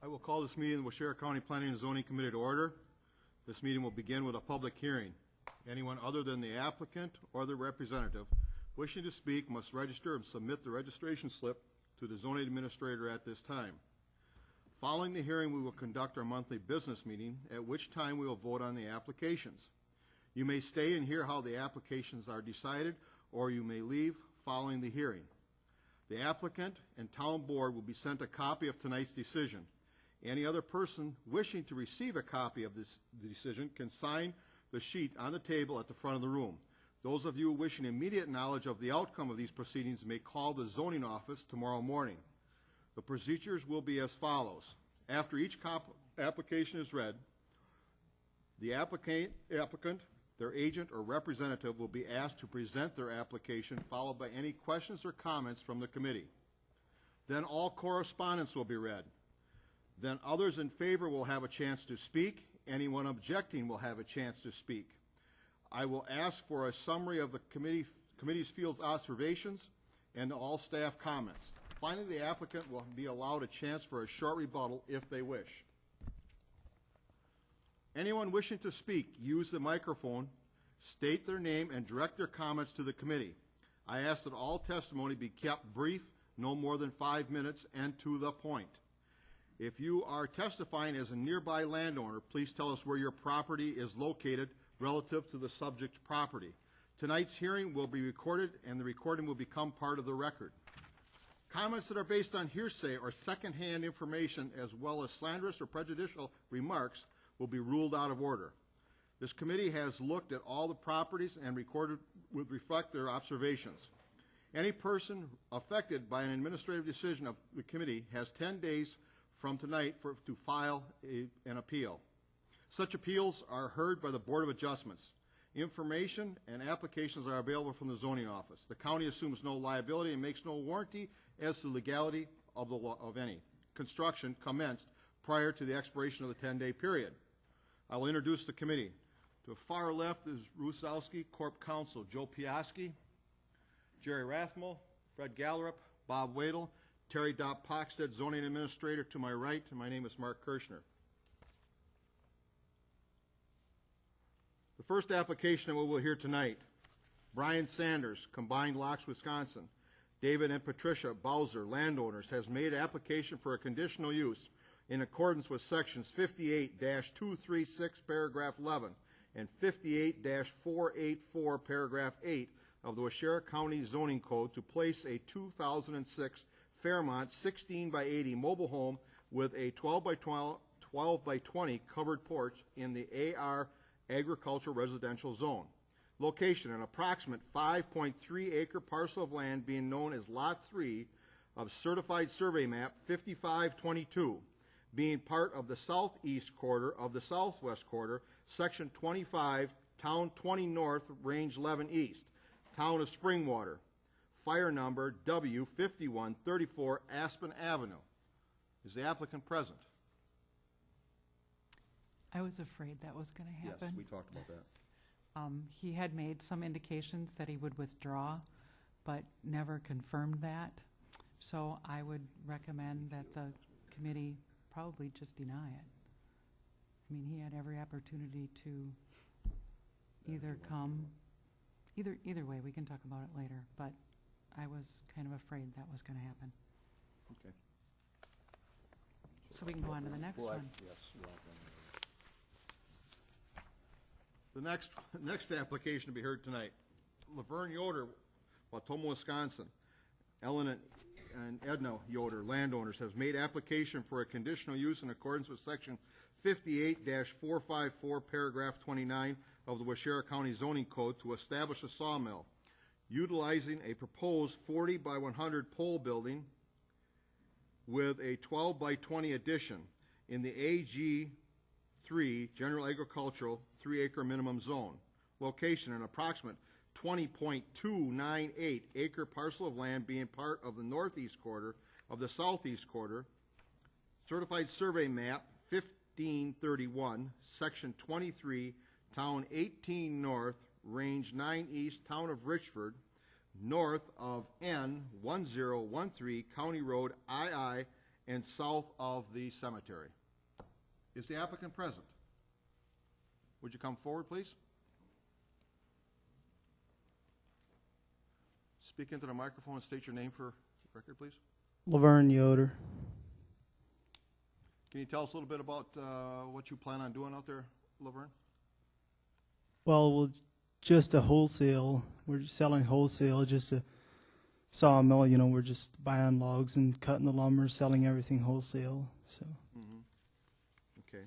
will call this meeting of the Waushara County Planning and Zoning Committee to order. This meeting will begin with a public hearing. Anyone other than the applicant or the representative wishing to speak must register and submit the registration slip to the zoning administrator at this time. Following the hearing, we will conduct our monthly business meeting, at which time we will vote on the applications. You may stay and hear how the applications are decided, or you may leave following the hearing. The applicant and town board will be sent a copy of tonight's decision. Any other person wishing to receive a copy of this decision can sign the sheet on the table at the front of the room. Those of you wishing immediate knowledge of the outcome of these proceedings may call the zoning office tomorrow morning. The procedures will be as follows. After each application is read, the applicant, their agent or representative will be asked to present their application, followed by any questions or comments from the committee. Then all correspondence will be read. Then others in favor will have a chance to speak. Anyone objecting will have a chance to speak. I will ask for a summary of the committee's field's observations and all staff comments. Finally, the applicant will be allowed a chance for a short rebuttal if they wish. Anyone wishing to speak, use the microphone, state their name, and direct their comments to the committee. I ask that all testimony be kept brief, no more than 5 minutes, and to the point. If you are testifying as a nearby landowner, please tell us where your property is located relative to the subject's property. Tonight's hearing will be recorded, and the recording will become part of the record. Comments that are based on hearsay or secondhand information, as well as slanderous or prejudicial remarks, will be ruled out of order. This committee has looked at all the properties and recorded would reflect their observations. Any person affected by an administrative decision of the committee has 10 days from tonight to file an appeal. Such appeals are heard by the Board of Adjustments. Information and applications are available from the zoning office. The county assumes no liability and makes no warranty as to the legality of the law of any construction commenced prior to the expiration of the 10-day period. I will introduce the committee. To the far left is Rusowski, Corp Counsel, Joe Piaski, Jerry Rathmel, Fred Gallerup, Bob Wadle, Terry Dopp-Pockstead, Zoning Administrator. To my right, and my name is Mark Kirshner. The first application that we will hear tonight, Brian Sanders, Combined Locks, Wisconsin. David and Patricia Bowser, landowners, has made application for a conditional use in accordance with sections 58-236, paragraph 11, and 58-484, paragraph 8 of the Waushara County Zoning Code to place a 2006 Fairmont 16 by 80 mobile home with a 12 by 20 covered porch in the AR Agricultural Residential Zone. Location, an approximate 5.3 acre parcel of land being known as Lot 3 of Certified Survey Map 5522, being part of the southeast quarter of the southwest quarter, Section 25, Town 20 North, Range 11 East, Town of Springwater. Fire number W5134 Aspen Avenue. Is the applicant present? I was afraid that was going to happen. Yes, we talked about that. He had made some indications that he would withdraw, but never confirmed that. So I would recommend that the committee probably just deny it. I mean, he had every opportunity to either come, either way, we can talk about it later, but I was kind of afraid that was going to happen. Okay. So we can go on to the next one. Yes. The next application to be heard tonight, Laverne Yoder, Wautoma, Wisconsin. Ellen and Edna Yoder, landowners, have made application for a conditional use in accordance with section 58-454, paragraph 29 of the Waushara County Zoning Code to establish a sawmill, utilizing a proposed 40 by 100 pole building with a 12 by 20 addition in the AG3 General Agricultural 3 acre minimum zone. Location, an approximate 20.298 acre parcel of land being part of the northeast quarter of the southeast quarter, Certified Survey Map 1531, Section 23, Town 18 North, Range 9 East, Town of Richford, north of N1013, County Road II and south of the cemetery. Is the applicant present? Would you come forward, please? Speak into the microphone and state your name for record, please. Laverne Yoder. Can you tell us a little bit about what you plan on doing out there, Laverne? Well, just a wholesale. We're selling wholesale, just a sawmill. You know, we're just buying logs and cutting the lumber, selling everything wholesale. So, Okay.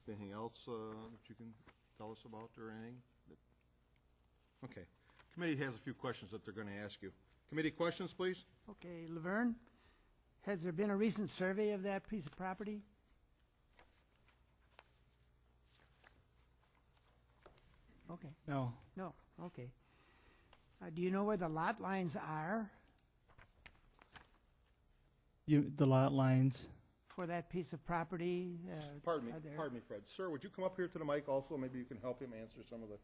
Anything else that you can tell us about or anything? Okay. Committee has a few questions that they're going to ask you. Committee questions, please? Okay, Laverne, has there been a recent survey of that piece of property? Okay, no, no, okay. Do you know where the lot lines are the lot lines. for that piece of property? Pardon me, are there- Fred. Sir, would you come up here to the mic also? Maybe you can help him answer some of the...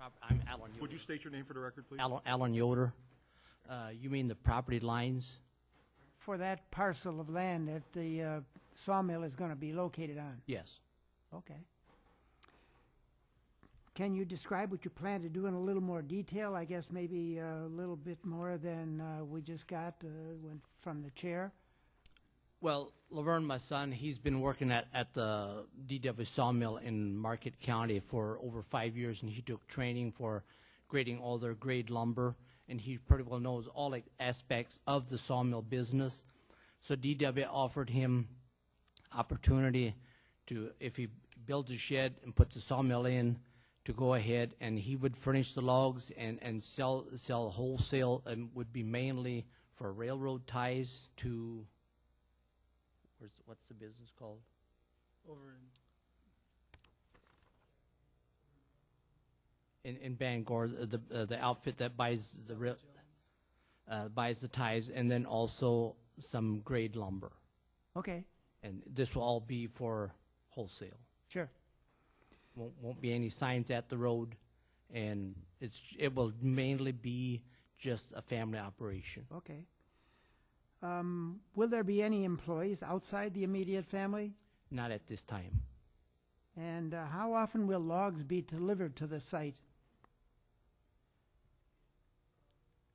I'm Alan Yoder. Would you state your name for the record, please? Alan Yoder. You mean the property lines? For that parcel of land that the sawmill is going to be located on? Yes. Okay. Can you describe what you plan to do in a little more detail? I guess maybe a little bit more than we just got from the chair? Well, Laverne, my son, he's been working at the DW sawmill in Marquette County for over 5 years, and he took training for grading all their grade lumber, and he pretty well knows all aspects of the sawmill business. So DW offered him opportunity to, if he builds a shed and puts a sawmill in, to go ahead and he would furnish the logs and sell wholesale, and would be mainly for railroad ties to, what's the business called? Over In Bangor, the outfit that buys buys the ties, and then also some grade lumber. Okay, And this will all be for wholesale. sure. Won't be any signs at the road, and it will mainly be just a family operation. Okay. Will there be any employees outside the immediate family? Not at this time. And how often will logs be delivered to the site?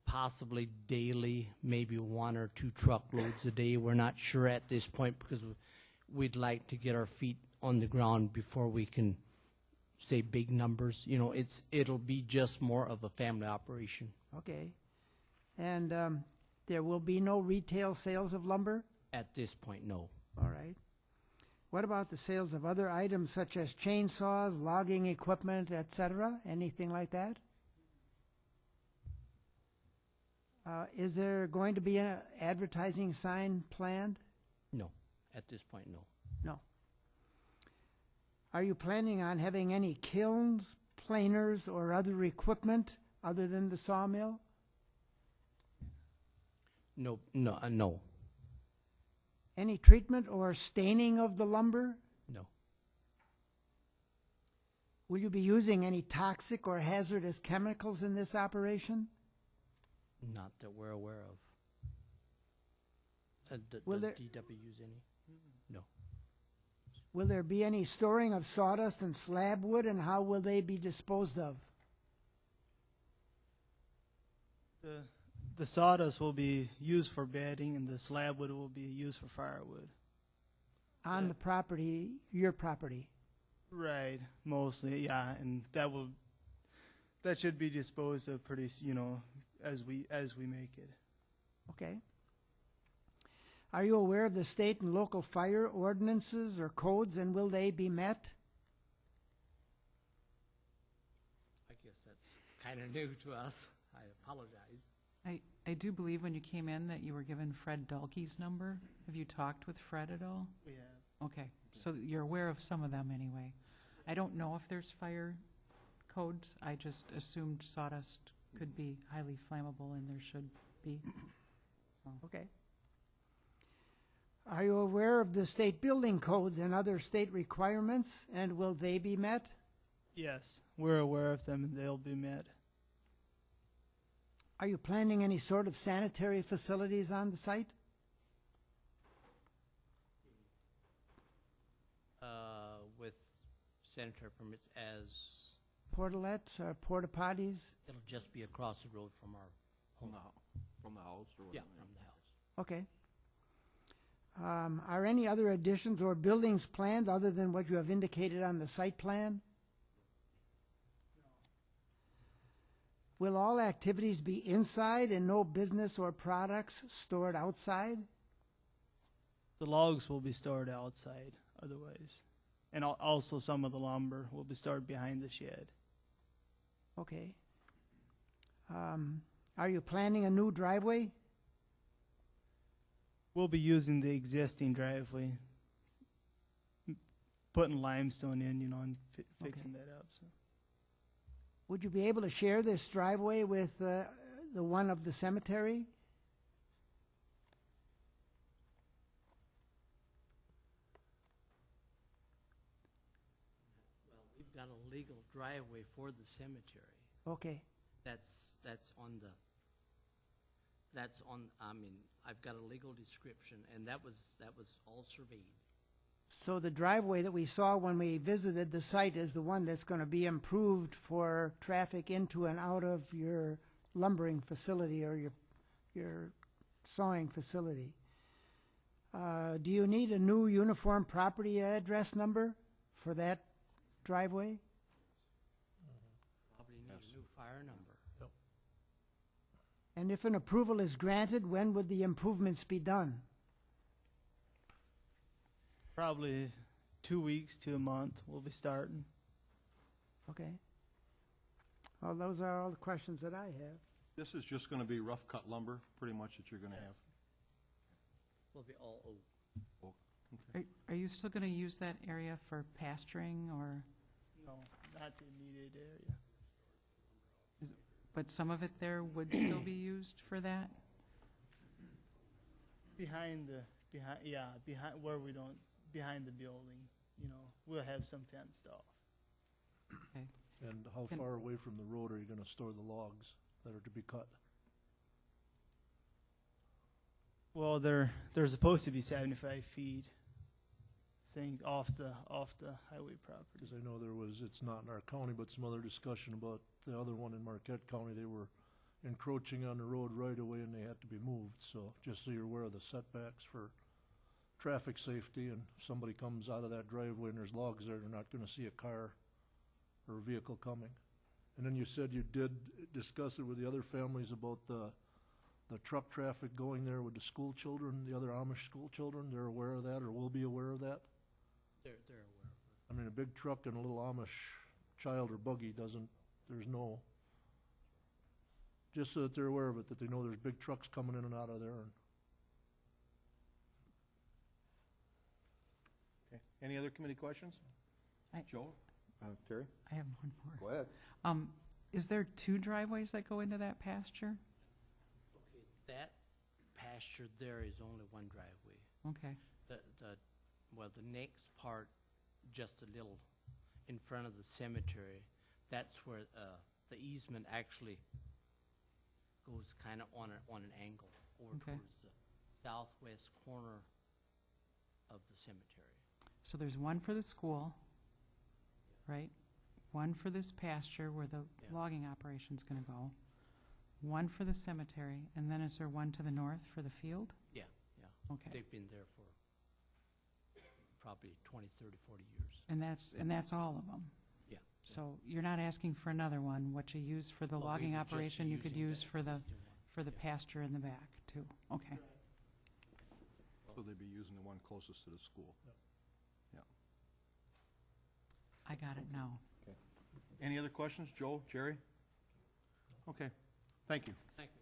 Possibly daily, maybe 1 or 2 truckloads a day. We're not sure at this point, because we'd like to get our feet on the ground before we can say big numbers. You know, it'll be just more of a family operation. Okay. And there will be no retail sales of lumber? At this point, no. All right. What about the sales of other items such as chainsaws, logging equipment, etc.? Anything like that? Is there going to be an advertising sign planned? No. At this point, no. No. Are you planning on having any kilns, planers, or other equipment other than the sawmill? No. No. Any treatment or staining of the lumber? No. Will you be using any toxic or hazardous chemicals in this operation? Not that we're aware of. Will Does there- DW use any? No. Will there be any storing of sawdust and slab wood, and how will they be disposed of? the sawdust will be used for bedding, and the slab wood will be used for firewood. On the property, your property? Right, mostly, yeah, and that should be disposed of pretty, as we make it. Okay. Are you aware of the state and local fire ordinances or codes, and will they be met? I guess that's kind of new to us. I apologize. I do believe when you came in that you were given Fred Dalkey's number. Have you talked with Fred at all? We have. Okay, so you're aware of some of them anyway. I don't know if there's fire codes. I just assumed sawdust could be highly flammable, and there should be. So, Okay. Are you aware of the state building codes and other state requirements, and will they be met? Yes, we're aware of them, and they'll be met. Are you planning any sort of sanitary facilities on the site? With sanitary permits as, Portalettes or porta potties? it'll just be across the road from our home. From the house or Yeah, whatever? from the house. Okay. Are any other additions or buildings planned other than what you have indicated on the site plan? Will all activities be inside and no business or products stored outside? The logs will be stored outside otherwise. And also some of the lumber will be stored behind the shed. Okay. Are you planning a new driveway? We'll be using the existing driveway, putting limestone in, and fixing that up. So. Would you be able to share this driveway with the one of the cemetery? Well, we've got a legal driveway for the cemetery. Okay. That's on, I mean, I've got a legal description, and that was all surveyed. So the driveway that we saw when we visited the site is the one that's going to be improved for traffic into and out of your lumbering facility or your sawing facility. Do you need a new uniform property address number for that driveway? Probably need a new fire number. And if an approval is granted, when would the improvements be done? Probably 2 weeks to a month we'll be starting. Okay. Well, those are all the questions that I have. This is just going to be rough cut lumber, pretty much, that you're going to have. Will be all oak. Are you still going to use that area for pasturing, or, No, not the immediate area. but some of it there would still be used for that? Behind where we don't, behind the building, we'll have some fenced off. Okay. And how Can- far away from the road are you gonna store the logs that are to be cut? Well, they're supposed to be 75 feet, saying off the highway property. Because I know it's not in our county, but some other discussion about the other one in Marquette County, they were encroaching on the road right away and they had to be moved, so just so you're aware of the setbacks for traffic safety, and if somebody comes out of that driveway and there's logs there, they're not gonna see a car or a vehicle coming. And then you said you did discuss it with the other families about the truck traffic going there with the school children, the other Amish school children, they're aware of that or will be aware of that? They're aware of it. I mean, a big truck and a little Amish child or buggy just so that they're aware of it, that they know there's big trucks coming in and out of there. Okay. Any other committee questions? Joe? Terry? I have one more. Go ahead. Is there 2 driveways that go into that pasture? Okay, that pasture there is only one driveway. Okay, The next part, just a little in front of the cemetery, that's where the easement actually goes kind of on an angle over Okay. towards the southwest corner of the cemetery. so there's one for the school, right? One for this pasture where the Yeah. logging operation's going to go, one for the cemetery, and then is there one to the north for the field? Yeah. Okay, They've been there for probably 20, 30, 40 years. and that's all of them? Yeah. So you're not asking for another one? What you use for the Well, we logging would just be operation, you could using use that for the existing one. pasture in the back, too? Okay. So they'd be using the one closest to the school. I got it now. Any other questions? Joe, Jerry? Okay. Thank you. Thank you.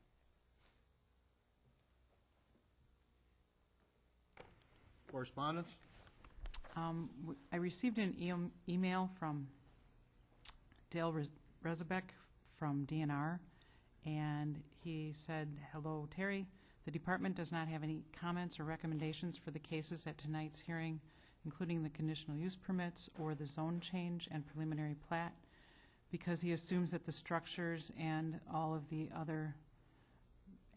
Correspondence? I received an email from Dale Rezabek from DNR, and he said, "Hello, Terry. The department does not have any comments or recommendations for the cases at tonight's hearing, including the conditional use permits or the zone change and preliminary plat, because he assumes that the structures and all of the other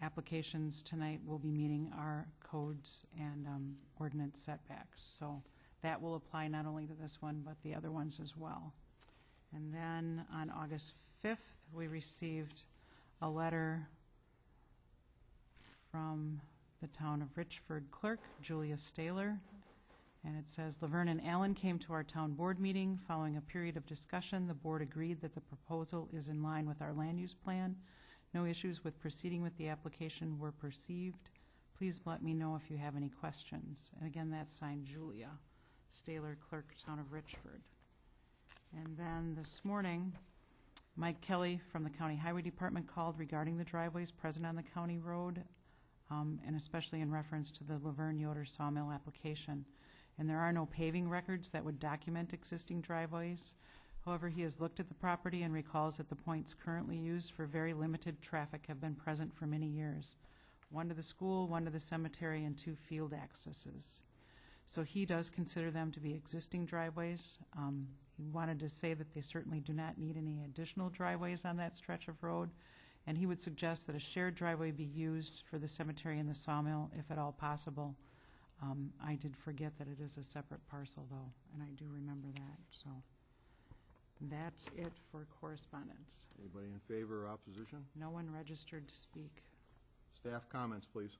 applications tonight will be meeting our codes and ordinance setbacks. So that will apply not only to this one, but the other ones as well. And then on August 5th, we received a letter from the town of Richford clerk, Julia Staler, and it says, Laverne and Allen came to our town board meeting. Following a period of discussion, the board agreed that the proposal is in line with our land use plan. No issues with proceeding with the application were perceived. Please let me know if you have any questions. And again, that's signed Julia Staler, clerk, town of Richford. And then this morning, Mike Kelly from the County Highway Department called regarding the driveways present on the county road, and especially in reference to the Laverne Yoder Sawmill application. And there are no paving records that would document existing driveways. However, he has looked at the property and recalls that the points currently used for very limited traffic have been present for many years. One to the school, one to the cemetery, and 2 field accesses. So he does consider them to be existing driveways. He wanted to say that they certainly do not need any additional driveways on that stretch of road, and he would suggest that a shared driveway be used for the cemetery and the sawmill, if at all possible. I did forget that it is a separate parcel, though, and I do remember that. So that's it for correspondence. Anybody in favor or opposition? No one registered to speak. Staff comments, please.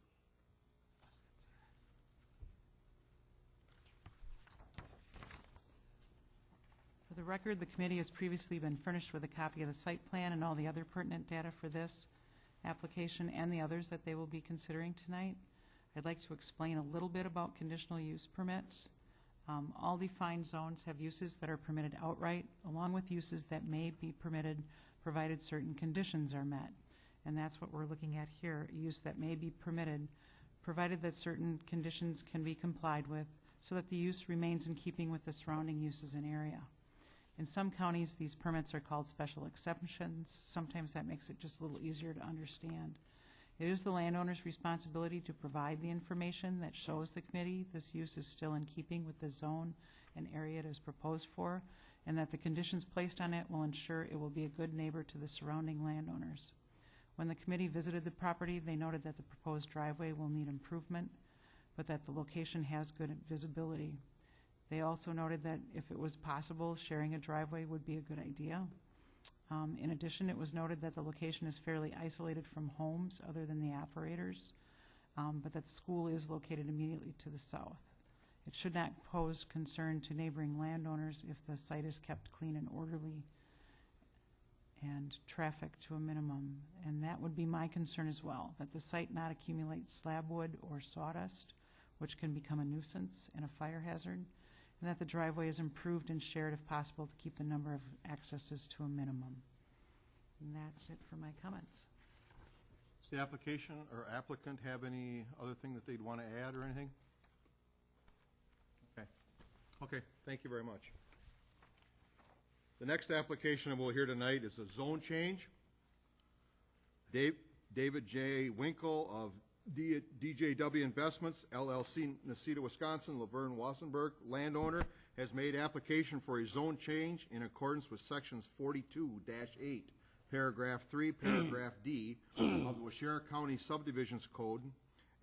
For the record, the committee has previously been furnished with a copy of the site plan and all the other pertinent data for this application and the others that they will be considering tonight. I'd like to explain a little bit about conditional use permits. All defined zones have uses that are permitted outright, along with uses that may be permitted provided certain conditions are met. And that's what we're looking at here, a use that may be permitted provided that certain conditions can be complied with so that the use remains in keeping with the surrounding uses and area. In some counties, these permits are called special exceptions. Sometimes that makes it just a little easier to understand. It is the landowner's responsibility to provide the information that shows the committee this use is still in keeping with the zone and area it is proposed for, and that the conditions placed on it will ensure it will be a good neighbor to the surrounding landowners. When the committee visited the property, they noted that the proposed driveway will need improvement, but that the location has good visibility. They also noted that if it was possible, sharing a driveway would be a good idea. In addition, it was noted that the location is fairly isolated from homes other than the operators, but that the school is located immediately to the south. It should not pose concern to neighboring landowners if the site is kept clean and orderly and traffic to a minimum. And that would be my concern as well, that the site not accumulate slab wood or sawdust, which can become a nuisance and a fire hazard, and that the driveway is improved and shared if possible to keep the number of accesses to a minimum. And that's it for my comments. Does the application or applicant have any other thing that they'd want to add or anything? Okay. Okay, thank you very much. The next application we'll hear tonight is a zone change. David J. Winkle of DJW Investments, LLC, Necedah, Wisconsin, Laverne Wassenberg, landowner, has made application for a zone change in accordance with sections 42-8, paragraph 3, paragraph D of the Waushara County Subdivisions Code,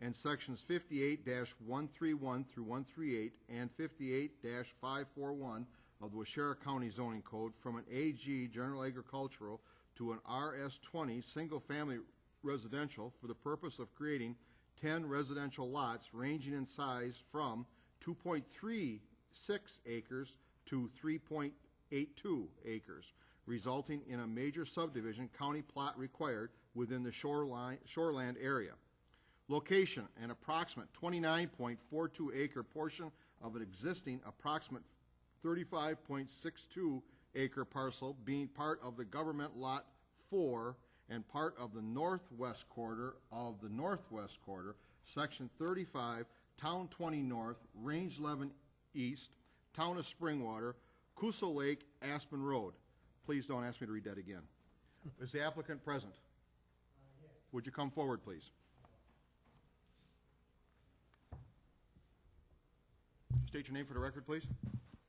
and sections 58-131 through 138 and 58-541 of the Waushara County Zoning Code from an AG General Agricultural to an RS20 single-family residential for the purpose of creating 10 residential lots ranging in size from 2.36 acres to 3.82 acres, resulting in a major subdivision county plot required within the shoreland area. Location: an approximate 29.42 acre portion of an existing approximate 35.62 acre parcel being part of the government lot 4 and part of the northwest quarter of the northwest quarter, section 35, town 20 north, range 11 east, town of Springwater, Coosa Lake, Aspen Road. Please don't ask me to read that again. Is the applicant present? Yes. Would you come forward, please? State your name for the record, please.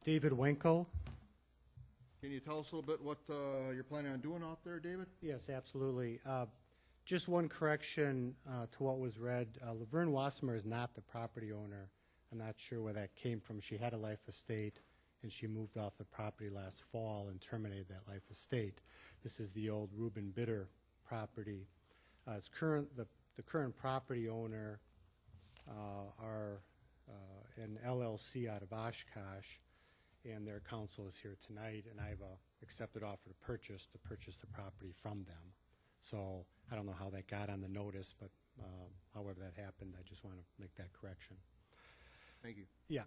David Winkle. Can you tell us a little bit what you're planning on doing out there, David? Yes, absolutely. Just one correction to what was read. Laverne Wassemer is not the property owner. I'm not sure where that came from. She had a life estate, and she moved off the property last fall and terminated that life estate. This is the old Reuben Bitter property. The current property owner are an LLC out of Oshkosh, and their counsel is here tonight, and I've accepted offer to purchase the property from them. So I don't know how that got on the notice, but however that happened, I just want to make that correction. Thank you. Yeah.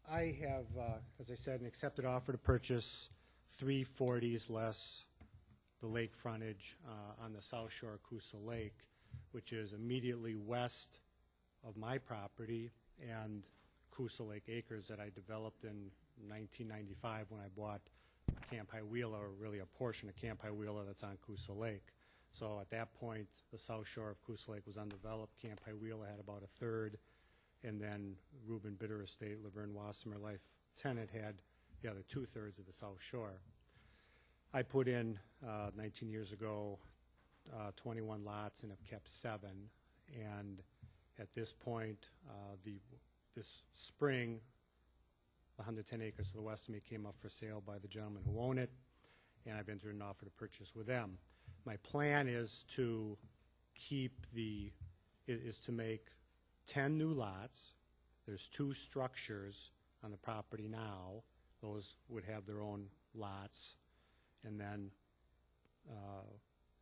I have, as I said, an accepted offer to purchase 340s less the lake frontage on the south shore of Coosa Lake, which is immediately west of my property and Coosa Lake Acres that I developed in 1995 when I bought Camp High Wheeler, or really a portion of Camp High Wheeler that's on Coosa Lake. So at that point, the south shore of Coosa Lake was undeveloped. Camp High Wheeler had about a third, and then Reuben Bitter Estate, Laverne Wassemer Life Tenant had the other 2/3 of the south shore. I put in 19 years ago 21 lots and have kept 7, and at this point, this spring, the 110 acres to the west of me came up for sale by the gentleman who own it, and I've entered an offer to purchase with them. My plan is to make 10 new lots. There's 2 structures on the property now. Those would have their own lots. And then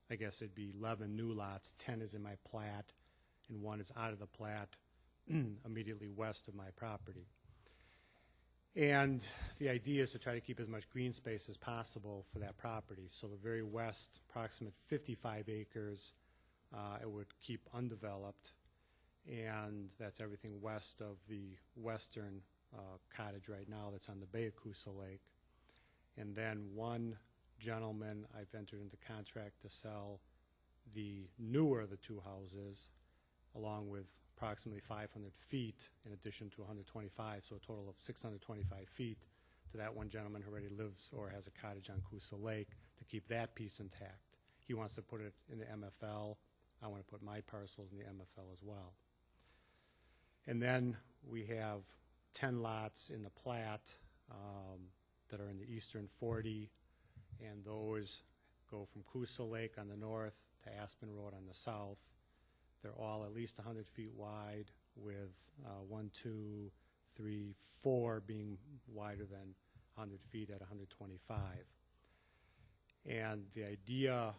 I guess it'd be 11 new lots. 10 is in my plat, and 1 is out of the plat immediately west of my property. And the idea is to try to keep as much green space as possible for that property. So the very west, approximate 55 acres, it would keep undeveloped, and that's everything west of the western cottage right now that's on the Bay of Coosa Lake. And then one gentleman, I've entered into contract to sell the newer of the 2 houses, along with approximately 500 feet in addition to 125, so a total of 625 feet to that one gentleman who already lives or has a cottage on Coosa Lake, to keep that piece intact. He wants to put it in the MFL. I want to put my parcels in the MFL as well. And then we have 10 lots in the plat that are in the eastern 40, and those go from Coosa Lake on the north to Aspen Road on the south. They're all at least 100 feet wide, with 1, 2, 3, 4 being wider than 100 feet at 125. And the idea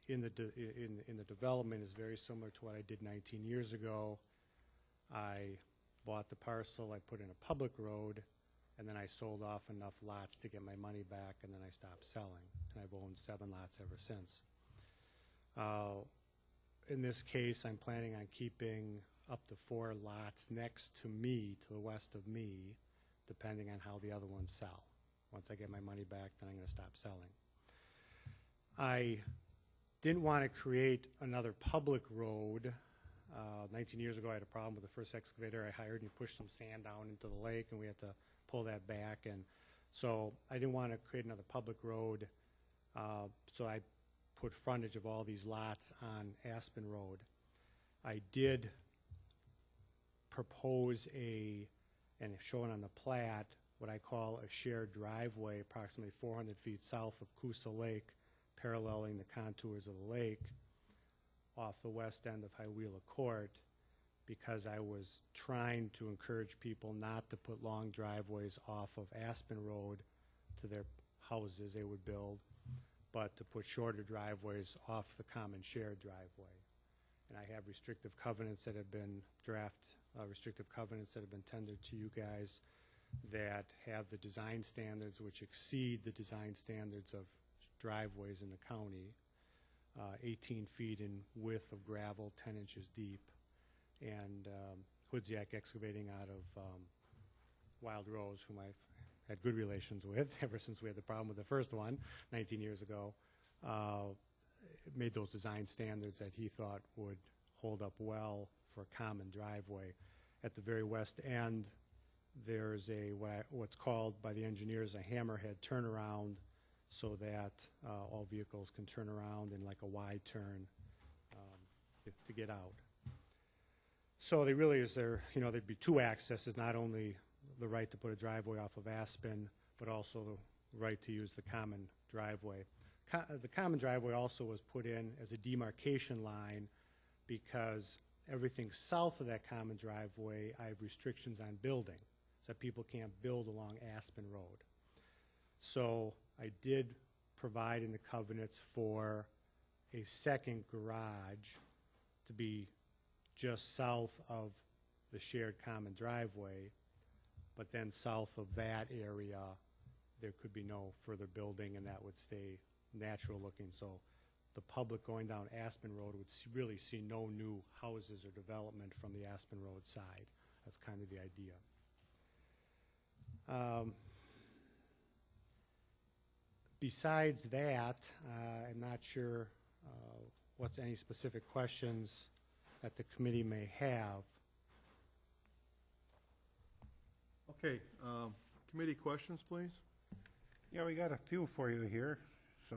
in the development is very similar to what I did 19 years ago. I bought the parcel, I put in a public road, and then I sold off enough lots to get my money back, and then I stopped selling. And I've owned 7 lots ever since. In this case, I'm planning on keeping up to 4 lots next to me, to the west of me, depending on how the other ones sell. Once I get my money back, then I'm going to stop selling. I didn't want to create another public road. 19 years ago, I had a problem with the first excavator I hired, and he pushed some sand down into the lake, and we had to pull that back. And so I didn't want to create another public road, so I put frontage of all these lots on Aspen Road. I did propose and shown on the plat, what I call a shared driveway approximately 400 feet south of Coosa Lake, paralleling the contours of the lake, off the west end of High Wheeler Court, because I was trying to encourage people not to put long driveways off of Aspen Road to their houses they would build, but to put shorter driveways off the common shared driveway. And I have restrictive covenants that have been restrictive covenants that have been tendered to you guys that have the design standards which exceed the design standards of driveways in the county, 18 feet in width of gravel, 10 inches deep, and Hoodsiak Excavating out of Wild Rose, whom I've had good relations with ever since we had the problem with the first one 19 years ago, made those design standards that he thought would hold up well for a common driveway. At the very west end, there's what's called by the engineers a hammerhead turnaround so that all vehicles can turn around in like a wide turn to get out. So they really is there, there'd be two accesses, not only the right to put a driveway off of Aspen, but also the right to use the common driveway. The common driveway also was put in as a demarcation line because everything south of that common driveway, I have restrictions on building, so people can't build along Aspen Road. So I did provide in the covenants for a second garage to be just south of the shared common driveway, but then south of that area, there could be no further building, and that would stay natural looking. So the public going down Aspen Road would really see no new houses or development from the Aspen Road side. That's kind of the idea. Besides that, I'm not sure what's any specific questions that the committee may have. Okay, committee questions, please? Yeah, we got a few for you here, so.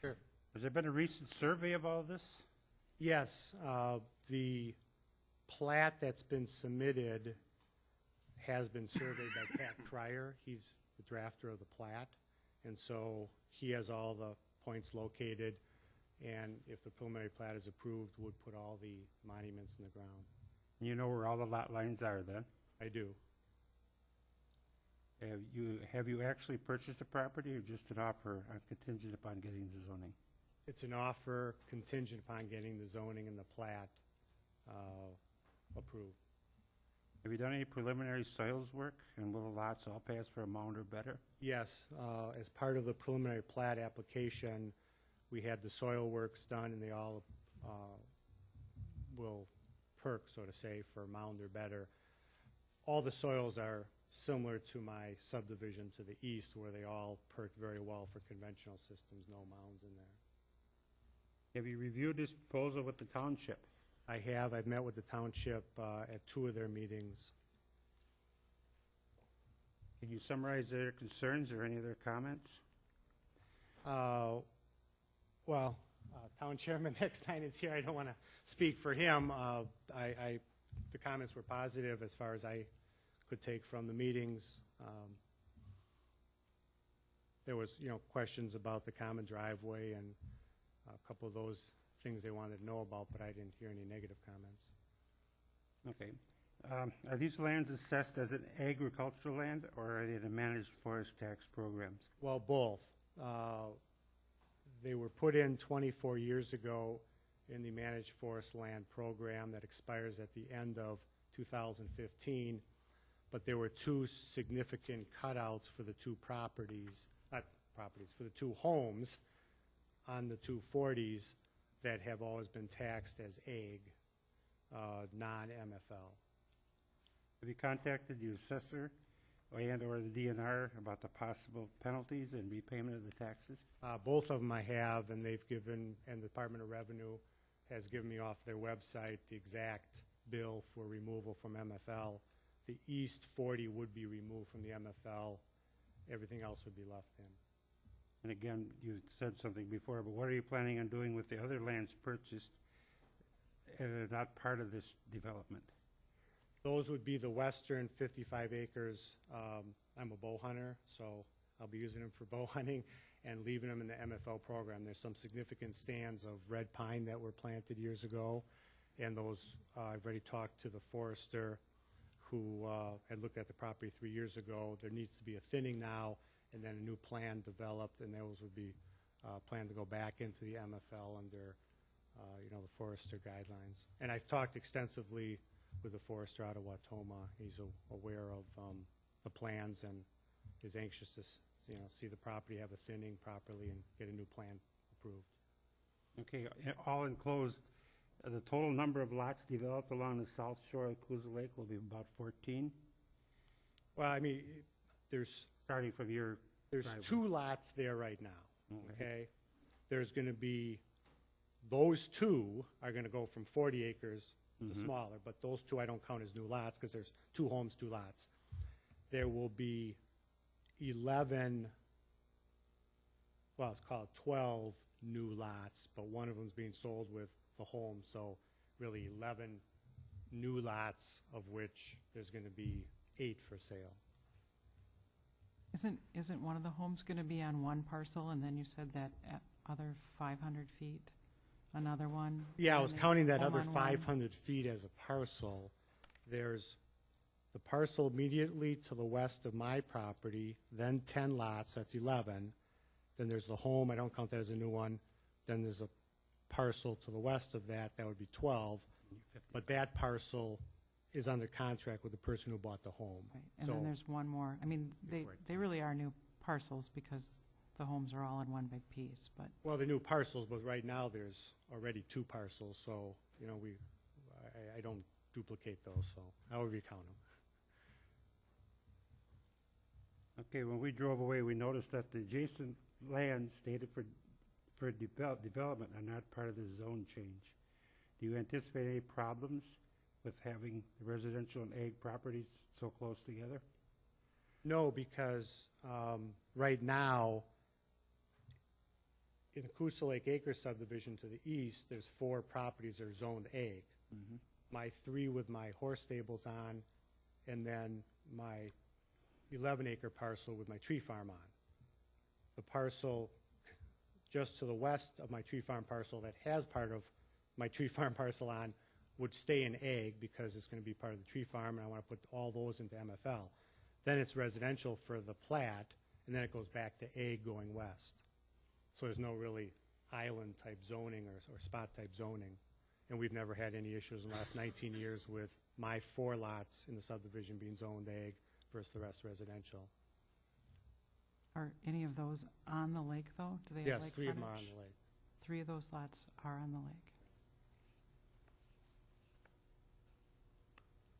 Sure. Has there been a recent survey of all this? Yes, the plat that's been submitted has been surveyed by Pat Cryer. He's the drafter of the plat, and so he has all the points located, and if the preliminary plat is approved, would put all the monuments in the ground. You know where all the lot lines are then? I do. Have you actually purchased the property or just an offer contingent upon getting the zoning? It's an offer contingent upon getting the zoning and the plat approved. Have you done any preliminary soils work, and will the lots all pass for a mound or better? Yes, as part of the preliminary plat application, we had the soil works done, and they all will perk, so to say, for mound or better. All the soils are similar to my subdivision to the east, where they all perked very well for conventional systems, no mounds in there. Have you reviewed this proposal with the township? I have. I've met with the township at 2 of their meetings. Can you summarize their concerns or any of their comments? Well, Town Chairman Eckstein is here. I don't want to speak for him. The comments were positive as far as I could take from the meetings. There was, questions about the common driveway and a couple of those things they wanted to know about, but I didn't hear any negative comments. Okay. Are these lands assessed as an agricultural land, or are they the managed forest tax programs? Well, both. They were put in 24 years ago in the Managed Forest Land Program that expires at the end of 2015, but there were two significant cutouts for the two for the two homes on the 240s that have always been taxed as ag, non-MFL. Have you contacted the assessor and/or the DNR about the possible penalties and repayment of the taxes? Both of them I have, and they've given, and the Department of Revenue has given me off their website the exact bill for removal from MFL. The East 40 would be removed from the MFL. Everything else would be left in. And again, you said something before, but what are you planning on doing with the other lands purchased and are not part of this development? Those would be the western 55 acres. I'm a bow hunter, so I'll be using them for bow hunting and leaving them in the MFL program. There's some significant stands of red pine that were planted years ago, and those, I've already talked to the forester who had looked at the property 3 years ago. There needs to be a thinning now, and then a new plan developed, and those would be planned to go back into the MFL under, the forester guidelines. And I've talked extensively with the forester out of Watoma. He's aware of the plans and is anxious to, see the property have a thinning properly and get a new plan approved. Okay, all enclosed, the total number of lots developed along the south shore of Coos Lake will be about 14, Well, I mean, there's starting from your driveway. 2 lots there right now, Okay. okay? There's going to be, those 2 are going to go from 40 acres to smaller, but those 2 I don't count as new lots because there's 2 homes, 2 lots. There will be 11 well, it's called 12 new lots, but one of them's being sold with the home, so really 11 new lots, of which there's going to be 8 for sale. Isn't one of the homes going to be on one parcel, and then you said that other 500 feet, another one? Yeah, I was counting that home other on one? 500 feet as a parcel. There's the parcel immediately to the west of my property, then 10 lots, that's 11. Then there's the home, I don't count that as a new one. Then there's a parcel to the west of that, that would be 12. But that parcel is under contract with the person who bought the home. Right, and So- then there's one more. I mean, they really are new parcels because the homes are all in one big piece, but, Well, the new parcels, but right now there's already 2 parcels, so, you know, I don't duplicate those, so however you count them. Okay, when we drove away, we noticed that the adjacent lands stated for development are not part of the zone change. Do you anticipate any problems with having residential and ag properties so close together? No, because right now, in the Coosa Lake Acres subdivision to the east, there's 4 properties that are zoned ag. My 3 with my horse stables on, and then my 11-acre parcel with my tree farm on. The parcel just to the west of my tree farm parcel that has part of my tree farm parcel on would stay in ag because it's going to be part of the tree farm, and I want to put all those into MFL. Then it's residential for the plat, and then it goes back to ag going west. So there's no really island-type zoning or spot-type zoning. And we've never had any issues in the last 19 years with my 4 lots in the subdivision being zoned ag versus the rest residential. are any of those on the lake, though? Do they have Yes, lake 3 of them are on frontage? the lake. 3 of those lots are on the lake.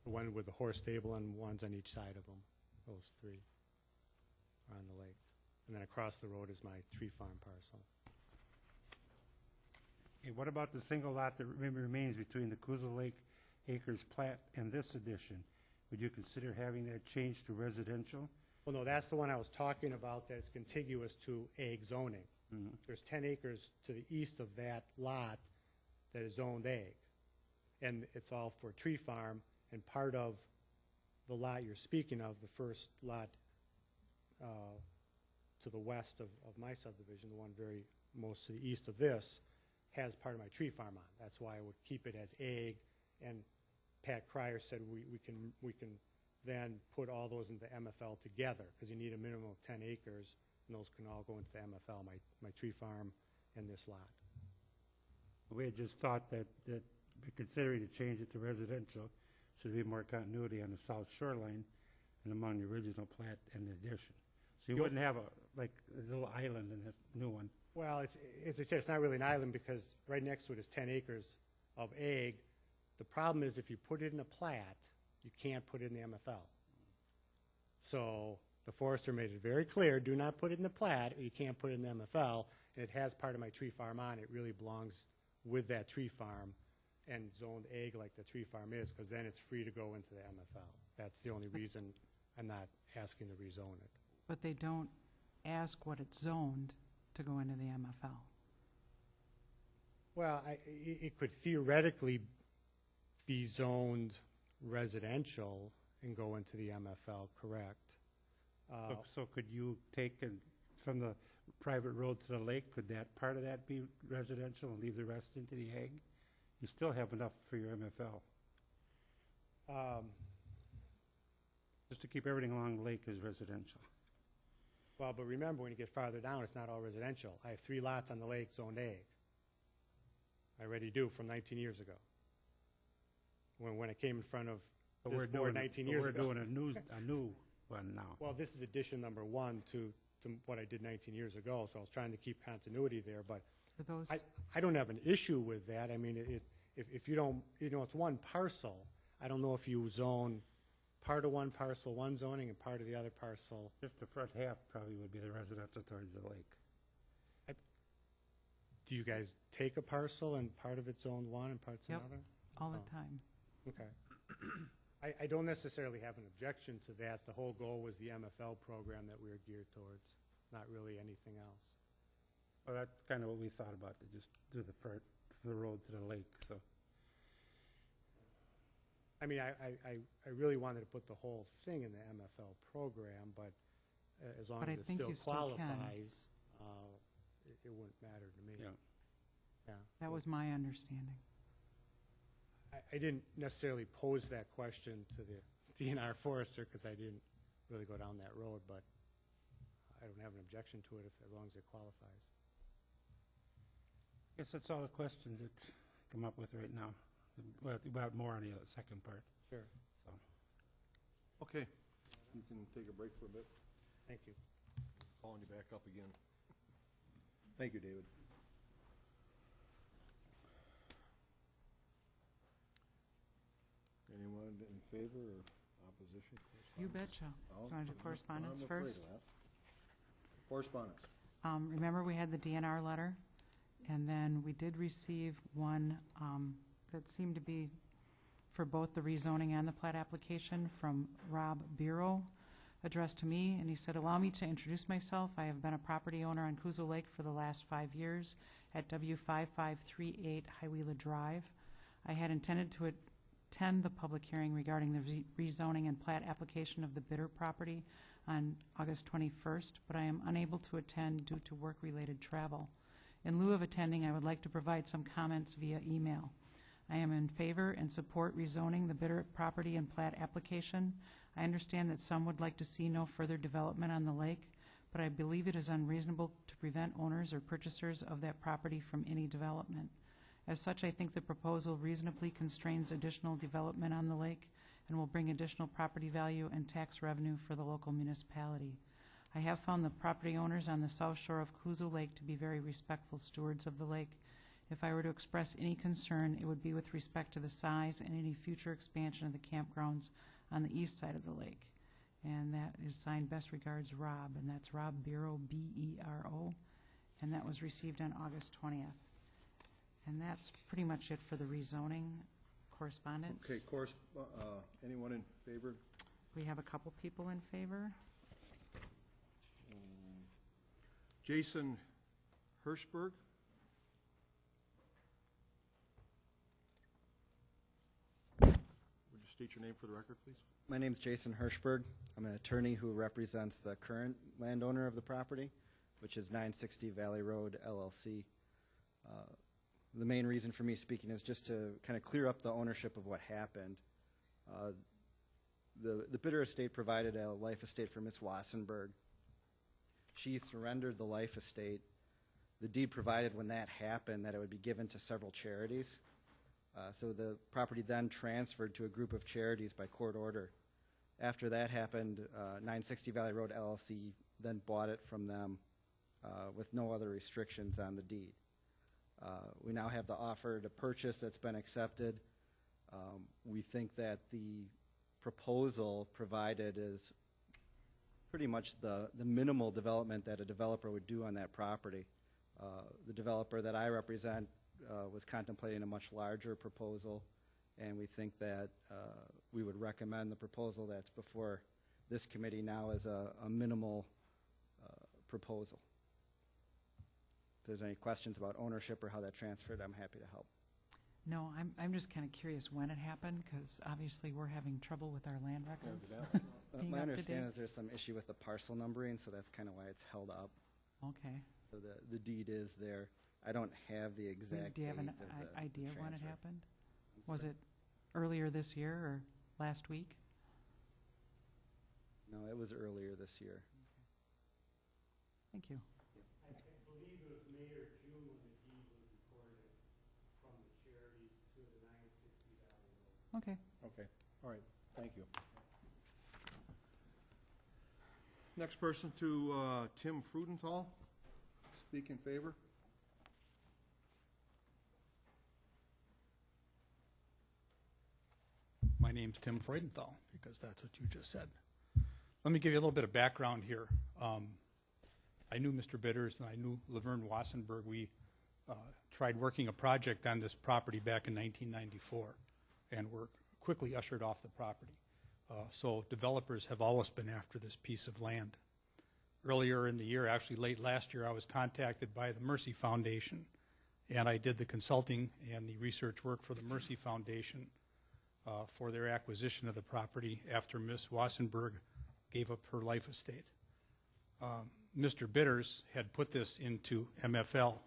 The one with the horse stable and ones on each side of them, those 3 are on the lake. And then across the road is my tree farm parcel. Okay, what about the single lot that remains between the Coosa Lake Acres plat and this addition? Would you consider having that changed to residential? Well, no, that's the one I was talking about that's contiguous to ag zoning. There's 10 acres to the east of that lot that is zoned ag. And it's all for tree farm, and part of the lot you're speaking of, the first lot to the west of my subdivision, the one very most to the east of this, has part of my tree farm on. That's why I would keep it as ag, and Pat Cryer said we can then put all those into MFL together, because you need a minimum of 10 acres, and those can all go into the MFL, my tree farm and this lot. We had just thought that considering to change it to residential, so there'd be more continuity on the south shoreline and among the original plat and the addition. So you You'll- wouldn't have a little island in the new one. Well, it's, as I said, it's not really an island, because right next to it is 10 acres of ag. The problem is if you put it in a plat, you can't put it in the MFL. So the forester made it very clear, do not put it in the plat, or you can't put it in the MFL, and it has part of my tree farm on it. It really belongs with that tree farm and zoned ag like the tree farm is, because then it's free to go into the MFL. That's the only reason I'm not asking to rezone it. But they don't ask what it's zoned to go into the MFL. Well, it could theoretically be zoned residential and go into the MFL, correct? So could you take from the private road to the lake, could that part of that be residential and leave the rest into the ag? You still have enough for your MFL. Just to keep everything along the lake as residential. Well, but remember, when you get farther down, it's not all residential. I have 3 lots on the lake zoned ag. I already do from 19 years ago. When I came in front of But this we're board doing, 19 but years we're ago. doing a new one now. Well, this is addition number 1 to what I did 19 years ago, so I was trying to keep continuity there, but For those, I don't have an issue with that. I mean, if you don't, you know, it's one parcel. I don't know if you zone part of one parcel, one zoning, and part of the other parcel. Just the front half probably would be the residential towards the lake. Do you guys take a parcel and part of it's zoned one and part's Yep. another? all the Oh. time. Okay. I don't necessarily have an objection to that. The whole goal was the MFL program that we were geared towards, not really anything else. Well, that's kind of what we thought about, to just do for the road to the lake, so. I mean, I really wanted to put the whole thing in the MFL program, but as long But I as it think still you still can. qualifies, it wouldn't matter to me. Yeah. Yeah. That was my understanding. I didn't necessarily pose that question to the DNR forester because I didn't really go down that road, but I don't have an objection to it as long as it qualifies. Guess that's all the questions that come up with right now. We'll have more on the second part, Sure. so. Okay, you can take a break for a bit. Thank you. Calling you back up again. Thank you, David. Anyone in favor or opposition? You betcha. Oh, Want to do I'm correspondence afraid of first? that. Correspondence. Remember, we had the DNR letter, and then we did receive one that seemed to be for both the rezoning and the plat application from Rob Bureau, addressed to me, and he said, "Allow me to introduce myself. I have been a property owner on Kuzo Lake for the last 5 years at W5538 Highwheeler Drive. I had intended to attend the public hearing regarding the rezoning and plat application of the Bitter property on August 21st, but I am unable to attend due to work-related travel. In lieu of attending, I would like to provide some comments via email. I am in favor and support rezoning the Bitter property and plat application. I understand that some would like to see no further development on the lake, but I believe it is unreasonable to prevent owners or purchasers of that property from any development. As such, I think the proposal reasonably constrains additional development on the lake and will bring additional property value and tax revenue for the local municipality. I have found the property owners on the south shore of Kuzo Lake to be very respectful stewards of the lake. If I were to express any concern, it would be with respect to the size and any future expansion of the campgrounds on the east side of the lake." And that is signed, "Best regards, Rob," and that's Rob Bureau, B-E-R-O, and that was received on August 20th. And that's pretty much it for the rezoning correspondence. Okay, anyone in favor? We have a couple people in favor. Jason Hirschberg? Would you state your name for the record, please? My name's Jason Hirschberg. I'm an attorney who represents the current landowner of the property, which is 960 Valley Road LLC. The main reason for me speaking is just to kind of clear up the ownership of what happened. The Bitter estate provided a life estate for Ms. Wassenberg. She surrendered the life estate. The deed provided when that happened that it would be given to several charities. So the property then transferred to a group of charities by court order. After that happened, 960 Valley Road LLC then bought it from them with no other restrictions on the deed. We now have the offer to purchase that's been accepted. We think that the proposal provided is pretty much the minimal development that a developer would do on that property. The developer that I represent was contemplating a much larger proposal, and we think that we would recommend the proposal that's before this committee now as a minimal proposal. If there's any questions about ownership or how that transferred, I'm happy to help. No, I'm just kind of curious when it happened, because obviously we're having trouble with our land records. Being My up to understanding date. is there's some issue with the parcel numbering, so that's kind of why it's held up. Okay. So the deed is there. I don't have the exact Do you have date an of the idea when it transfer. happened? Was it earlier this year or last week? No, it was earlier this year. Thank you. I believe it was May or June when the deed was recorded from the charities to the 960 Valley Road. Okay. Okay, all right, thank you. Next person to Tim Frudenthal. Speak in favor. My name's Tim Freudenthal, because that's what you just said. Let me give you a little bit of background here. I knew Mr. Bitters and I knew Laverne Wassenberg. We tried working a project on this property back in 1994 and were quickly ushered off the property. So developers have always been after this piece of land. earlier in the year, actually late last year, I was contacted by the Mercy Foundation, and I did the consulting and the research work for the Mercy Foundation for their acquisition of the property after Ms. Wassenberg gave up her life estate. Mr. Bitters had put this into MFL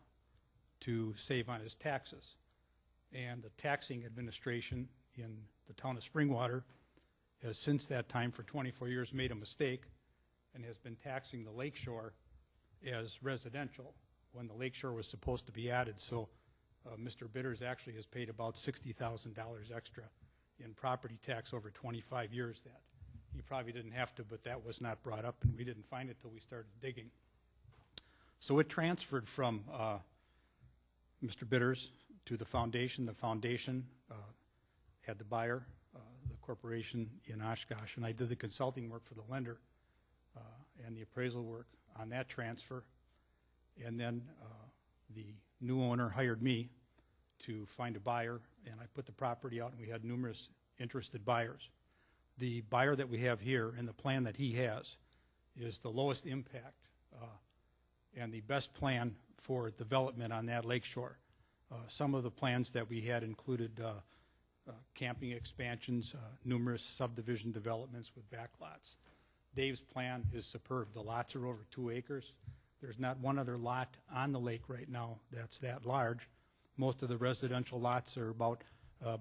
to save on his taxes, and the taxing administration in the town of Springwater has since that time for 24 years made a mistake and has been taxing the lakeshore as residential when the lakeshore was supposed to be added. So Mr. Bitters actually has paid about $60,000 extra in property tax over 25 years. That he probably didn't have to, but that was not brought up, and we didn't find it till we started digging. So it transferred from Mr. Bitters to the foundation. The foundation had the buyer, the corporation in Oshkosh, and I did the consulting work for the lender and the appraisal work on that transfer. And then the new owner hired me to find a buyer, and I put the property out, and we had numerous interested buyers. The buyer that we have here and the plan that he has is the lowest impact and the best plan for development on that lakeshore. Some of the plans that we had included camping expansions, numerous subdivision developments with backlots. Dave's plan is superb. The lots are over 2 acres. There's not one other lot on the lake right now that's that large. Most of the residential lots are about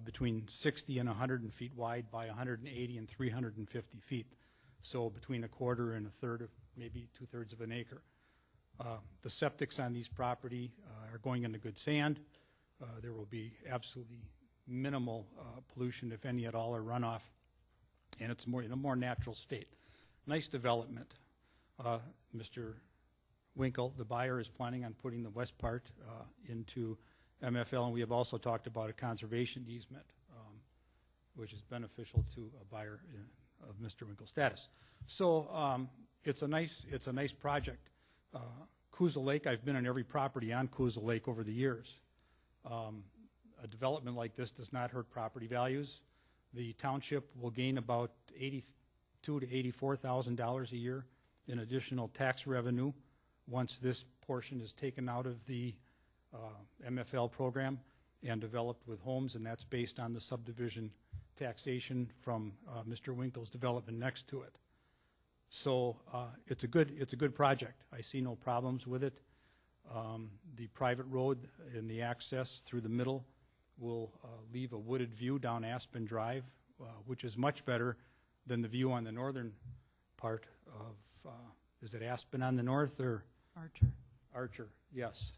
between 60 and 100 feet wide by 180 and 350 feet. So between a quarter and a third, of maybe 2/3 of an acre. The septics on these property are going into good sand. There will be absolutely minimal pollution, if any at all, or runoff, and it's more in a more natural state. Nice development. Mr. Winkle, the buyer, is planning on putting the west part into MFL, and we have also talked about a conservation easement, which is beneficial to a buyer of Mr. Winkle's status. So it's a nice project. Coosa Lake, I've been on every property on Coosa Lake over the years. A development like this does not hurt property values. The township will gain about $82,000 to $84,000 a year in additional tax revenue once this portion is taken out of the MFL program and developed with homes, and that's based on the subdivision taxation from Mr. Winkle's development next to it. So it's a good project. I see no problems with it. The private road and the access through the middle will leave a wooded view down Aspen Drive, which is much better than the view on the northern part of, is it Aspen on the north or? Archer. Archer, yes.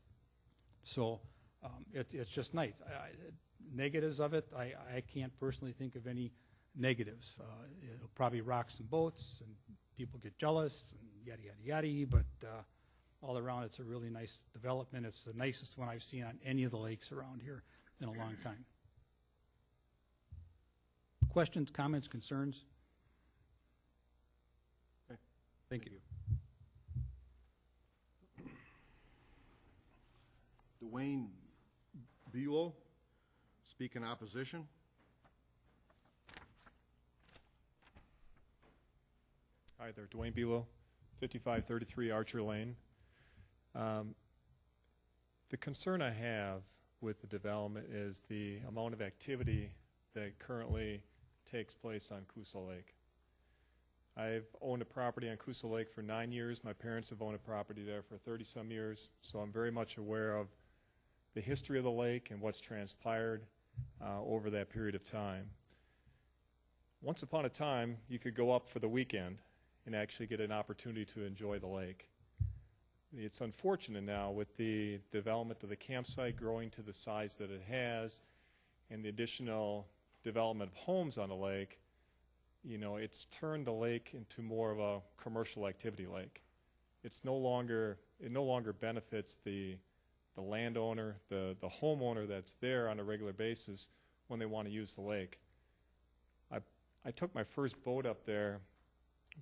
So it's just nice. Negatives of it, I can't personally think of any negatives. It'll probably rock some boats and people get jealous and yada, yada, yada, but all around it's a really nice development. It's the nicest one I've seen on any of the lakes around here in a long time. Questions, comments, concerns? Okay. Thank you. Dwayne Buell, speak in opposition. Hi there, Dwayne Buell, 5533 Archer Lane. The concern I have with the development is the amount of activity that currently takes place on Coosa Lake. I've owned a property on Coosa Lake for 9 years. My parents have owned a property there for 30-some years, so I'm very much aware of the history of the lake and what's transpired over that period of time. Once upon a time, you could go up for the weekend and actually get an opportunity to enjoy the lake. It's unfortunate now with the development of the campsite growing to the size that it has and the additional development of homes on the lake, you know, it's turned the lake into more of a commercial activity lake. It no longer benefits the landowner, the homeowner that's there on a regular basis when they want to use the lake. I took my first boat up there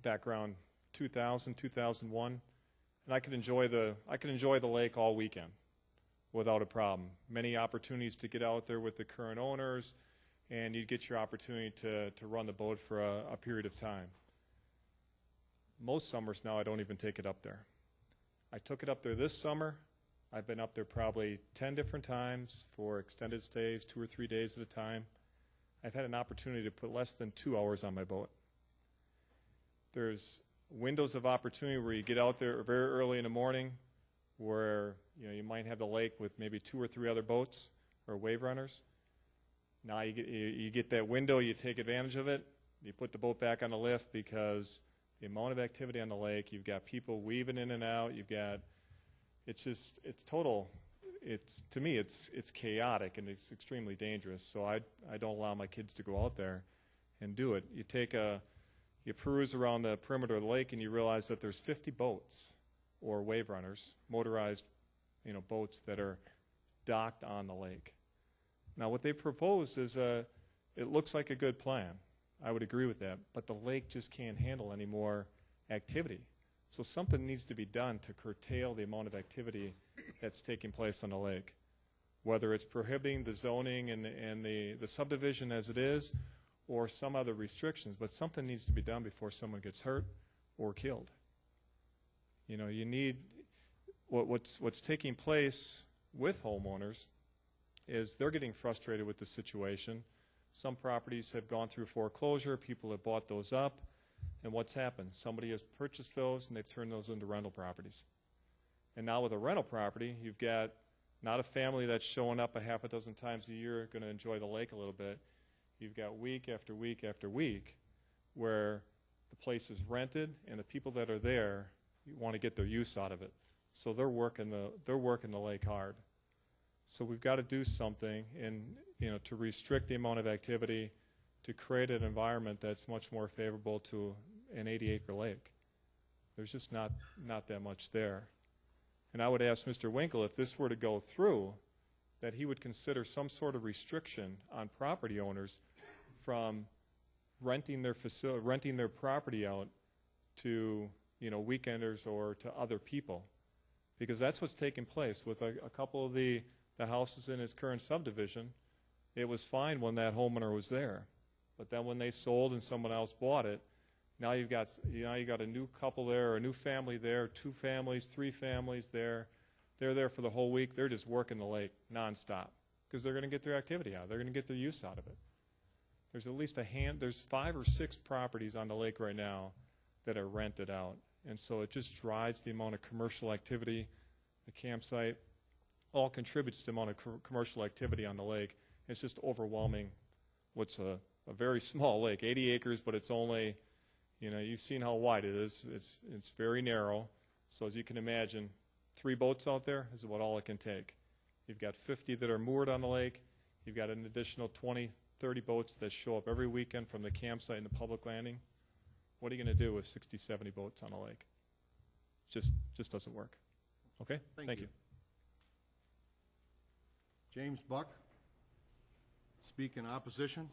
back around 2000, 2001, and I could enjoy the lake all weekend without a problem. Many opportunities to get out there with the current owners, and you'd get your opportunity to run the boat for a period of time. most summers now I don't even take it up there. I took it up there this summer. I've been up there probably 10 different times for extended stays, 2 or 3 days at a time. I've had an opportunity to put less than 2 hours on my boat. There's windows of opportunity where you get out there very early in the morning where you might have the lake with maybe 2 or 3 other boats or wave runners. Now you get that window, you take advantage of it, you put the boat back on the lift because the amount of activity on the lake, you've got people weaving in and out, to me it's chaotic and it's extremely dangerous. So I don't allow my kids to go out there and do it. You peruse around the perimeter of the lake and you realize that there's 50 boats or wave runners, motorized boats that are docked on the lake. Now what they proposed is it looks like a good plan. I would agree with that, but the lake just can't handle any more activity. So something needs to be done to curtail the amount of activity that's taking place on the lake, whether it's prohibiting the zoning and the subdivision as it is, or some other restrictions, but something needs to be done before someone gets hurt or killed. You need what's taking place with homeowners is they're getting frustrated with the situation. Some properties have gone through foreclosure, people have bought those up, and what's happened? Somebody has purchased those and they've turned those into rental properties. And now with a rental property, you've got not a family that's showing up a half a dozen times a year going to enjoy the lake a little bit. You've got week after week after week where the place is rented and the people that are there want to get their use out of it. So they're working the lake hard. So we've got to do something to restrict the amount of activity, to create an environment that's much more favorable to an 80-acre lake. There's just not that much there. And I would ask Mr. Winkle, if this were to go through, that he would consider some sort of restriction on property owners from renting their property out to weekenders or to other people, because that's what's taking place with a couple of the houses in his current subdivision. It was fine when that homeowner was there, but then when they sold and someone else bought it, now you got a new couple there, or a new family there, 2 families, 3 families there. They're there for the whole week. They're just working the lake nonstop because they're going to get their activity out. They're going to get their use out of it. There's at least there's 5 or 6 properties on the lake right now that are rented out, and so it just drives the amount of commercial activity. The campsite all contributes to the amount of commercial activity on the lake. It's just overwhelming what's a very small lake, 80 acres, but it's only, you've seen how wide it is. It's very narrow. So as you can imagine, 3 boats out there is about all it can take. You've got 50 that are moored on the lake. You've got an additional 20, 30 boats that show up every weekend from the campsite and the public landing. What are you going to do with 60, 70 boats on a lake? Just doesn't work. Okay? Thank you. James Buck, speak in opposition.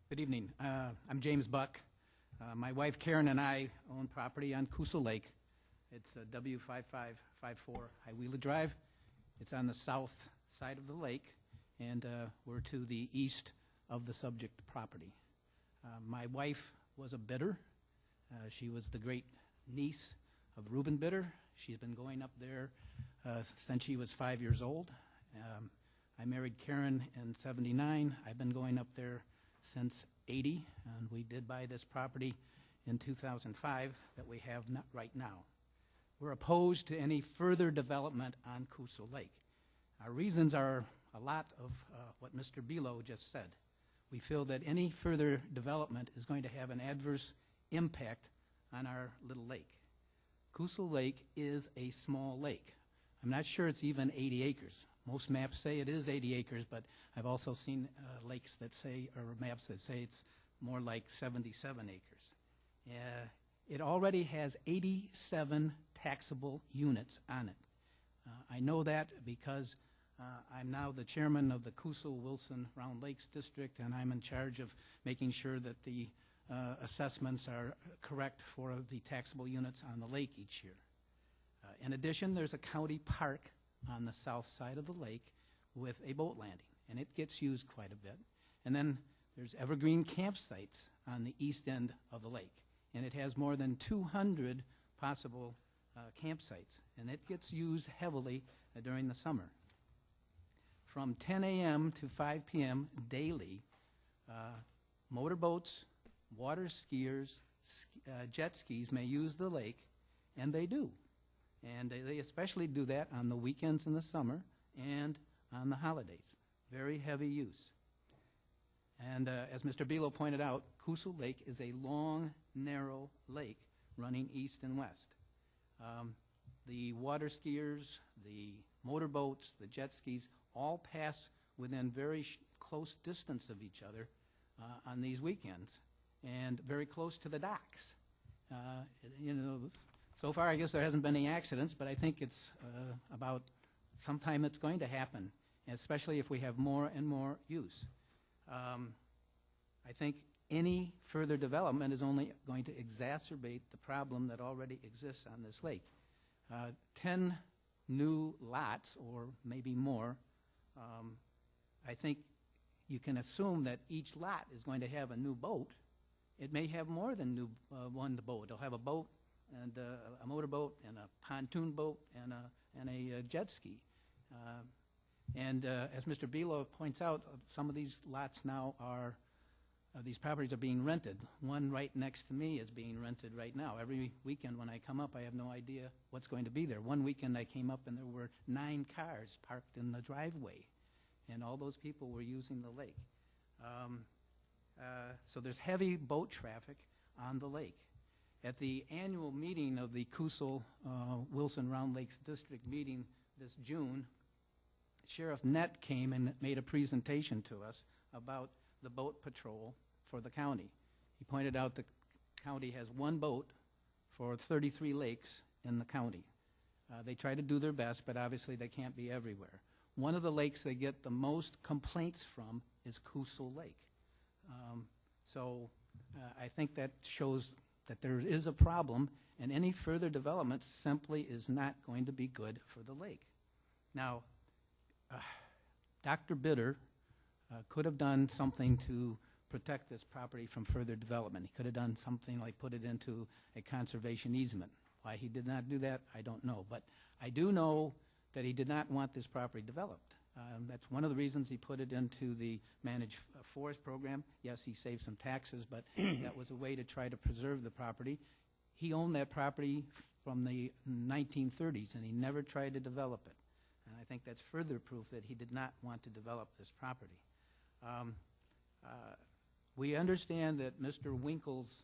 Good evening. I'm James Buck. My wife Karen and I own property on Coosa Lake. It's W5554 High Wheeler Drive. It's on the south side of the lake, and we're to the east of the subject property. My wife was a bidder. She was the great niece of Reuben Bitter. She's been going up there since she was 5 years old. I married Karen in '79. I've been going up there since '80, and we did buy this property in 2005 that we have right now. We're opposed to any further development on Coosa Lake. Our reasons are a lot of what Mr. Belo just said. We feel that any further development is going to have an adverse impact on our little lake. Coosa Lake is a small lake. I'm not sure it's even 80 acres. Most maps say it is 80 acres, but I've also seen lakes that say, or maps that say it's more like 77 acres. It already has 87 taxable units on it. I know that because I'm now the chairman of the Coosa-Wilson Round Lakes District, and I'm in charge of making sure that the assessments are correct for the taxable units on the lake each year. In addition, there's a county park on the south side of the lake with a boat landing, and it gets used quite a bit. And then There's evergreen campsites on the east end of the lake, and it has more than 200 possible campsites, and it gets used heavily during the summer. From 10 a.m. to 5 p.m. daily, motorboats, water skiers, jet skis may use the lake, and they do. And they especially do that on the weekends in the summer and on the holidays. Very heavy use. And as Mr. Belo pointed out, Kusel Lake is a long, narrow lake running east and west. The water skiers, the motorboats, the jet skis all pass within very close distance of each other on these weekends, and very close to the docks. You know, so far I guess there hasn't been any accidents, but I think it's about sometime it's going to happen, especially if we have more and more use. I think any further development is only going to exacerbate the problem that already exists on this lake. 10 new lots, or maybe more, I think you can assume that each lot is going to have a new boat. It may have more than one boat. It'll have a boat and a motorboat and a pontoon boat and a jet ski. And as Mr. Belo points out, some of these lots now are, these properties are being rented. One right next to me is being rented right now. Every weekend when I come up, I have no idea what's going to be there. One weekend I came up and there were 9 cars parked in the driveway, and all those people were using the lake. So there's heavy boat traffic on the lake. At the annual meeting of the Kusel Wilson Round Lakes District meeting this June, Sheriff Nett came and made a presentation to us about the boat patrol for the county. He pointed out the county has one boat for 33 lakes in the county. They try to do their best, but obviously they can't be everywhere. One of the lakes they get the most complaints from is Kusel Lake. So I think that shows that there is a problem, and any further development simply is not going to be good for the lake. Now, Dr. Bitter could have done something to protect this property from further development. He could have done something like put it into a conservation easement. Why he did not do that, I don't know. But I do know that he did not want this property developed. That's one of the reasons he put it into the managed forest program. Yes, he saved some taxes, but that was a way to try to preserve the property. He owned that property from the 1930s, and he never tried to develop it. And I think that's further proof that he did not want to develop this property. We understand that Mr. Winkle's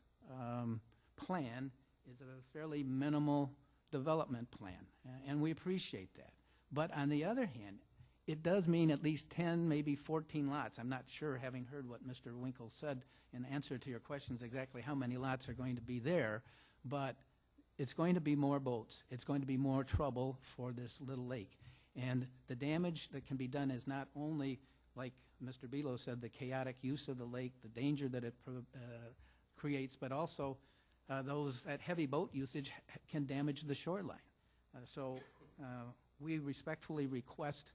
plan is a fairly minimal development plan, and we appreciate that. But on the other hand, it does mean at least 10, maybe 14 lots. I'm not sure, having heard what Mr. Winkle said in answer to your questions, exactly how many lots are going to be there, but it's going to be more boats. It's going to be more trouble for this little lake. And the damage that can be done is not only, like Mr. Belo said, the chaotic use of the lake, the danger that it creates, but also that heavy boat usage can damage the shoreline. So we respectfully request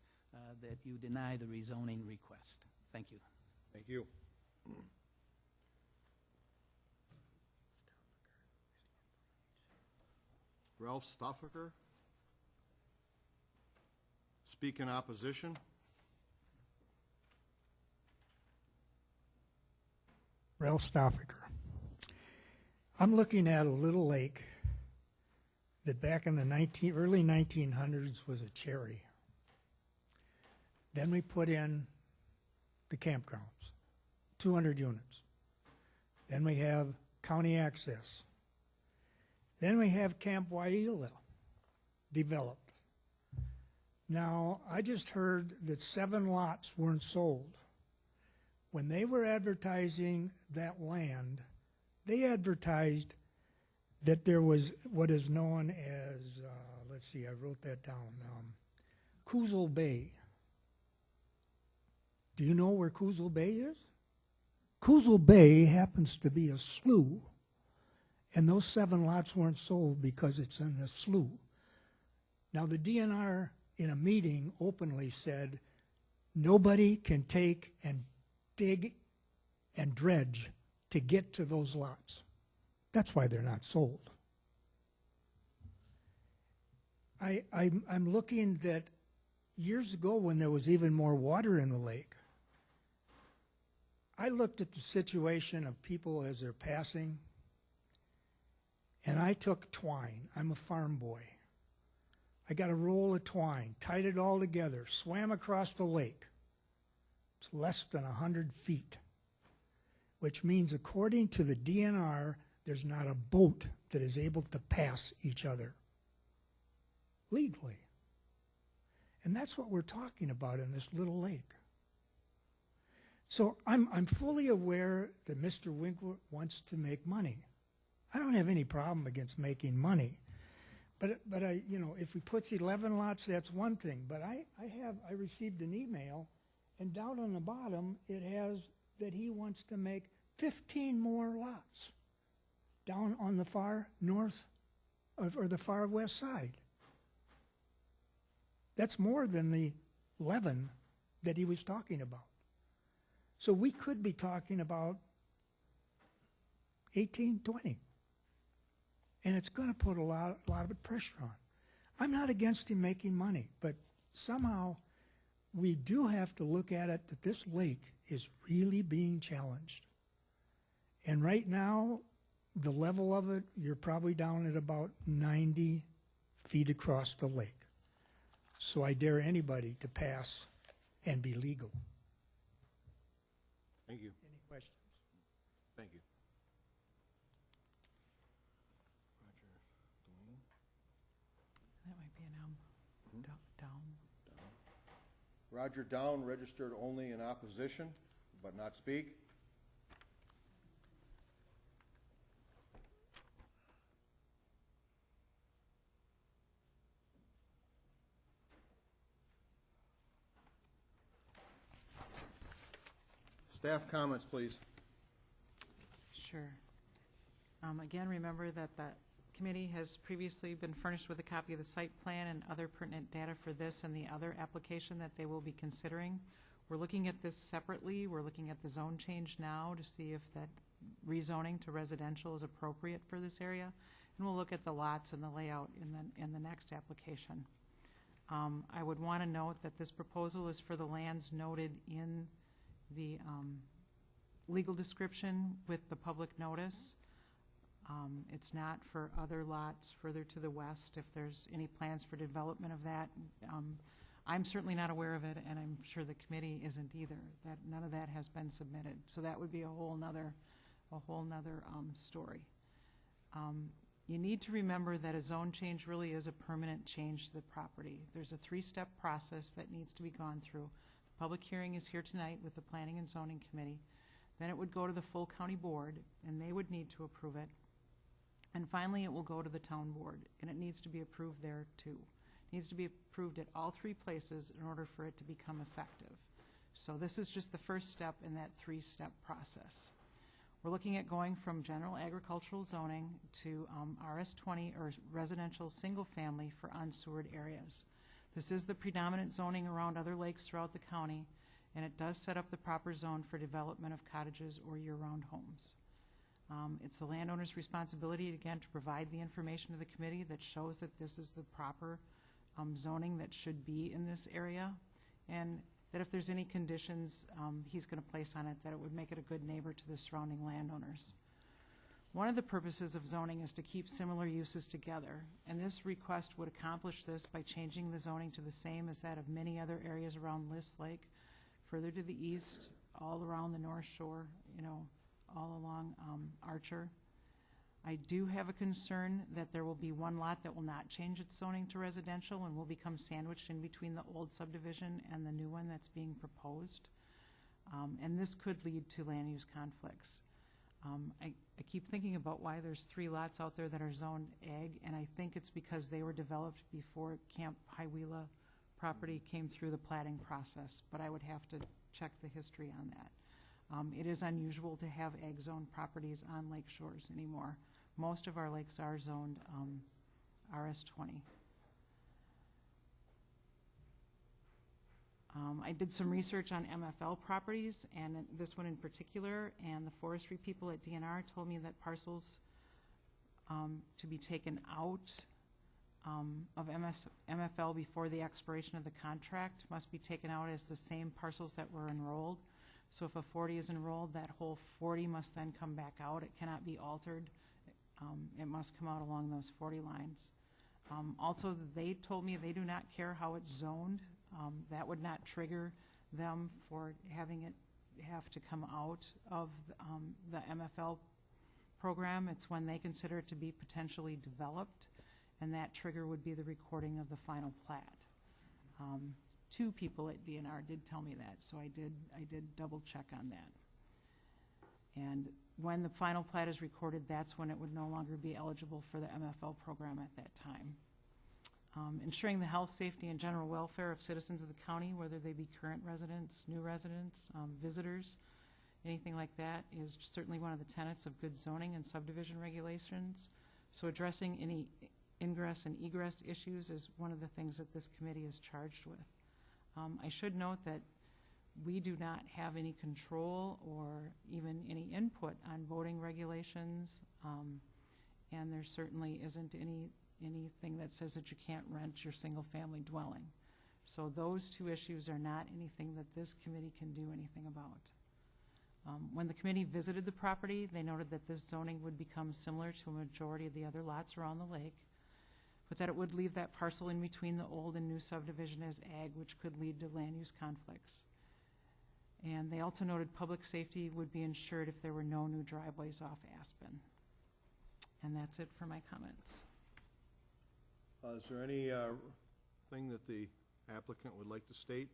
that you deny the rezoning request. Thank you. Thank you. Ralph Stoffaker. Speak in opposition. Ralph Stoffaker. I'm looking at a little lake that back in the early 1900s was a cherry. Then we put in the campgrounds, 200 units. Then we have county access. Then we have Camp Waiila developed. Now, I just heard that 7 lots weren't sold. When they were advertising that land, they advertised that there was what is known as, let's see, I wrote that down, Kusel Bay. Do you know where Kusel Bay is? Kusel Bay happens to be a slough, and those 7 lots weren't sold because it's in the slough. Now, the DNR in a meeting openly said nobody can take and dig and dredge to get to those lots. That's why they're not sold. I'm looking that years ago when there was even more water in the lake, I looked at the situation of people as they're passing, and I took twine. I'm a farm boy. I got a roll of twine, tied it all together, swam across the lake. It's less than 100 feet, which means according to the DNR, there's not a boat that is able to pass each other legally. And that's what we're talking about in this little lake. So I'm fully aware that Mr. Winkler wants to make money. I don't have any problem against making money. But I, you know, if he puts 11 lots, that's one thing. But I received an email, and down on the bottom it has that he wants to make 15 more lots down on the far north or the far west side. That's more than the 11 that he was talking about. So we could be talking about 18, 20. And it's going to put a lot of pressure on. I'm not against him making money, but somehow we do have to look at it that this lake is really being challenged. And right now, the level of it, you're probably down at about 90 feet across the lake. So I dare anybody to pass and be legal. Thank you. Any questions? Thank you. That might be an down. Roger Down registered only in opposition, but not speak. Staff comments, please. Sure. Again, remember that the committee has previously been furnished with a copy of the site plan and other pertinent data for this and the other application that they will be considering. We're looking at this separately. We're looking at the zone change now to see if that rezoning to residential is appropriate for this area. And we'll look at the lots and the layout in the next application. I would want to note that this proposal is for the lands noted in the legal description with the public notice. It's not for other lots further to the west if there's any plans for development of that. I'm certainly not aware of it, and I'm sure the committee isn't either. That none of that has been submitted, so that would be a whole nother story. You need to remember that a zone change really is a permanent change to the property. There's a 3-step process that needs to be gone through. Public hearing is here tonight with the Planning and Zoning Committee. Then it would go to the full county board, and they would need to approve it. And finally, it will go to the town board, and it needs to be approved there too. It needs to be approved at all 3 places in order for it to become effective. So this is just the first step in that 3-step process. We're looking at going from general agricultural zoning to RS20 or residential single family for unsewered areas. This is the predominant zoning around other lakes throughout the county, and it does set up the proper zone for development of cottages or year-round homes. It's the landowner's responsibility, again, to provide the information to the committee that shows that this is the proper zoning that should be in this area, and that if there's any conditions he's going to place on it, that it would make it a good neighbor to the surrounding landowners. One of the purposes of zoning is to keep similar uses together, and this request would accomplish this by changing the zoning to the same as that of many other areas around List Lake, further to the east, all around the North Shore, all along Archer. I do have a concern that there will be one lot that will not change its zoning to residential and will become sandwiched in between the old subdivision and the new one that's being proposed. And this could lead to land use conflicts. I keep thinking about why there's 3 lots out there that are zoned ag, and I think it's because they were developed before Camp Hiawatha property came through the platting process, but I would have to check the history on that. It is unusual to have ag zone properties on lake shores anymore. Most of our lakes are zoned RS20. I did some research on MFL properties, and this one in particular, and the forestry people at DNR told me that parcels to be taken out of MFL before the expiration of the contract must be taken out as the same parcels that were enrolled. So if a 40 is enrolled, that whole 40 must then come back out. It cannot be altered. It must come out along those 40 lines. Also, they told me they do not care how it's zoned. That would not trigger them for having it have to come out of the MFL program. It's when they consider it to be potentially developed, and that trigger would be the recording of the final plat. Two people at DNR did tell me that, so I did double check on that. And when the final plat is recorded, that's when it would no longer be eligible for the MFL program at that time. Ensuring the health, safety, and general welfare of citizens of the county, whether they be current residents, new residents, visitors, anything like that, is certainly one of the tenets of good zoning and subdivision regulations. So addressing any ingress and egress issues is one of the things that this committee is charged with. I should note that we do not have any control or even any input on voting regulations, and there certainly isn't anything that says that you can't rent your single-family dwelling. So those two issues are not anything that this committee can do anything about. When the committee visited the property, they noted that this zoning would become similar to a majority of the other lots around the lake, but that it would leave that parcel in between the old and new subdivision as ag, which could lead to land use conflicts. And they also noted public safety would be ensured if there were no new driveways off Aspen. And that's it for my comments. Is there any thing that the applicant would like to state?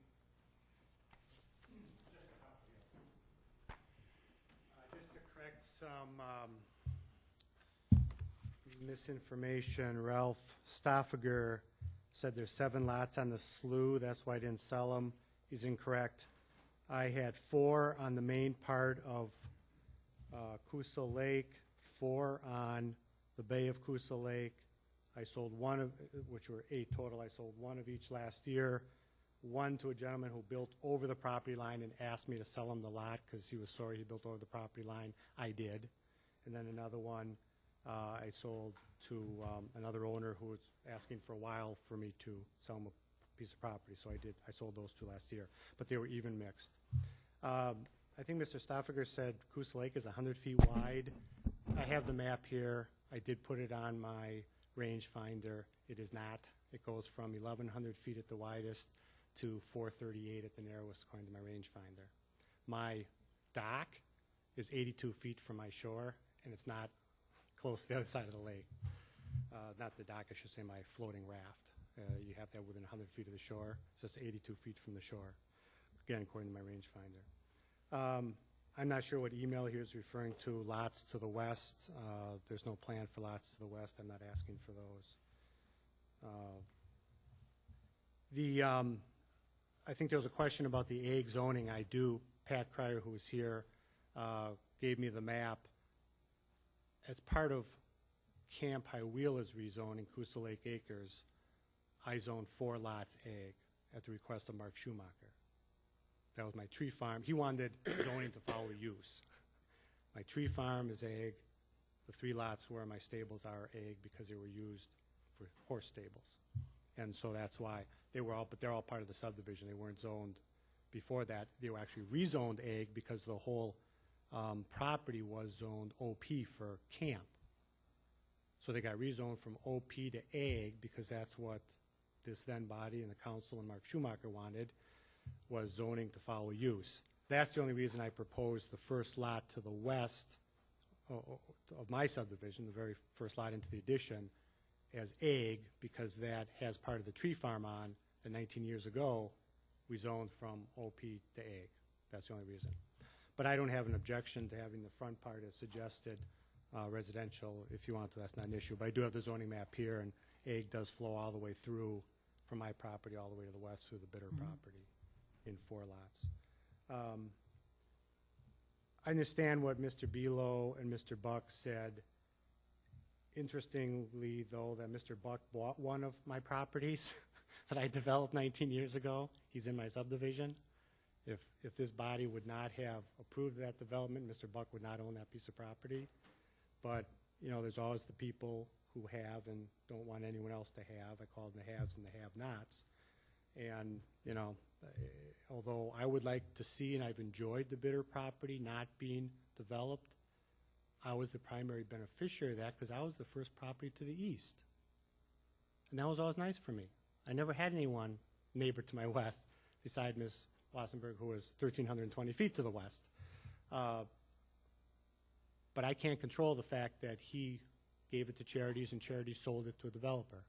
Just to correct some misinformation, Ralph Stoffager said there's 7 lots on the slough. That's why I didn't sell them. He's incorrect. I had 4 on the main part of Coosa Lake, 4 on the Bay of Coosa Lake. I sold 1 of, which were 8 total. I sold 1 of each last year. 1 to a gentleman who built over the property line and asked me to sell him the lot because he was sorry he built over the property line. I did. And then another one I sold to another owner who was asking for a while for me to sell him a piece of property. So I did. I sold those 2 last year, but they were even mixed. I think Mr. Stoffager said Coosa Lake is 100 feet wide. I have the map here. I did put it on my rangefinder. It is not. It goes from 1,100 feet at the widest to 438 at the narrowest, according to my rangefinder. My dock is 82 feet from my shore, and it's not close to the other side of the lake. Not the dock, I should say, my floating raft. You have to have within 100 feet of the shore, so it's 82 feet from the shore, again, according to my rangefinder. I'm not sure what email here is referring to, lots to the west. There's no plan for lots to the west. I'm not asking for those. I think there was a question about the ag zoning. Pat Cryer, who was here, gave me the map. As part of Camp High-Wheeler's rezoning, Coosa Lake Acres, I zoned 4 lots ag at the request of Mark Schumacher. That was my tree farm. He wanted zoning to follow use. My tree farm is ag. The 3 lots where my stables are ag because they were used for horse stables. And so that's why they were all, but they're all part of the subdivision. They weren't zoned before that. They were actually rezoned ag because the whole property was zoned OP for camp. So they got rezoned from OP to ag because that's what this then body and the council and Mark Schumacher wanted, was zoning to follow use. That's the only reason I proposed the first lot to the west of my subdivision, the very first lot into the addition, as ag, because that has part of the tree farm on that 19 years ago we zoned from OP to ag. That's the only reason. But I don't have an objection to having the front part as suggested residential if you want to. That's not an issue. But I do have the zoning map here, and ag does flow all the way through from my property all the way to the west through the Bitter property in 4 lots. I understand what Mr. Belo and Mr. Buck said. Interestingly, though, that Mr. Buck bought one of my properties that I developed 19 years ago. He's in my subdivision. If this body would not have approved that development, Mr. Buck would not own that piece of property. But, you know, there's always the people who have and don't want anyone else to have. I call them the haves and the have-nots. And, you know, although I would like to see, and I've enjoyed the Bitter property not being developed, I was the primary beneficiary of that because I was the first property to the east. And that was always nice for me. I never had anyone neighbor to my west beside Ms. Wassenberg, who was 1,320 feet to the west. But I can't control the fact that he gave it to charities and charities sold it to a developer.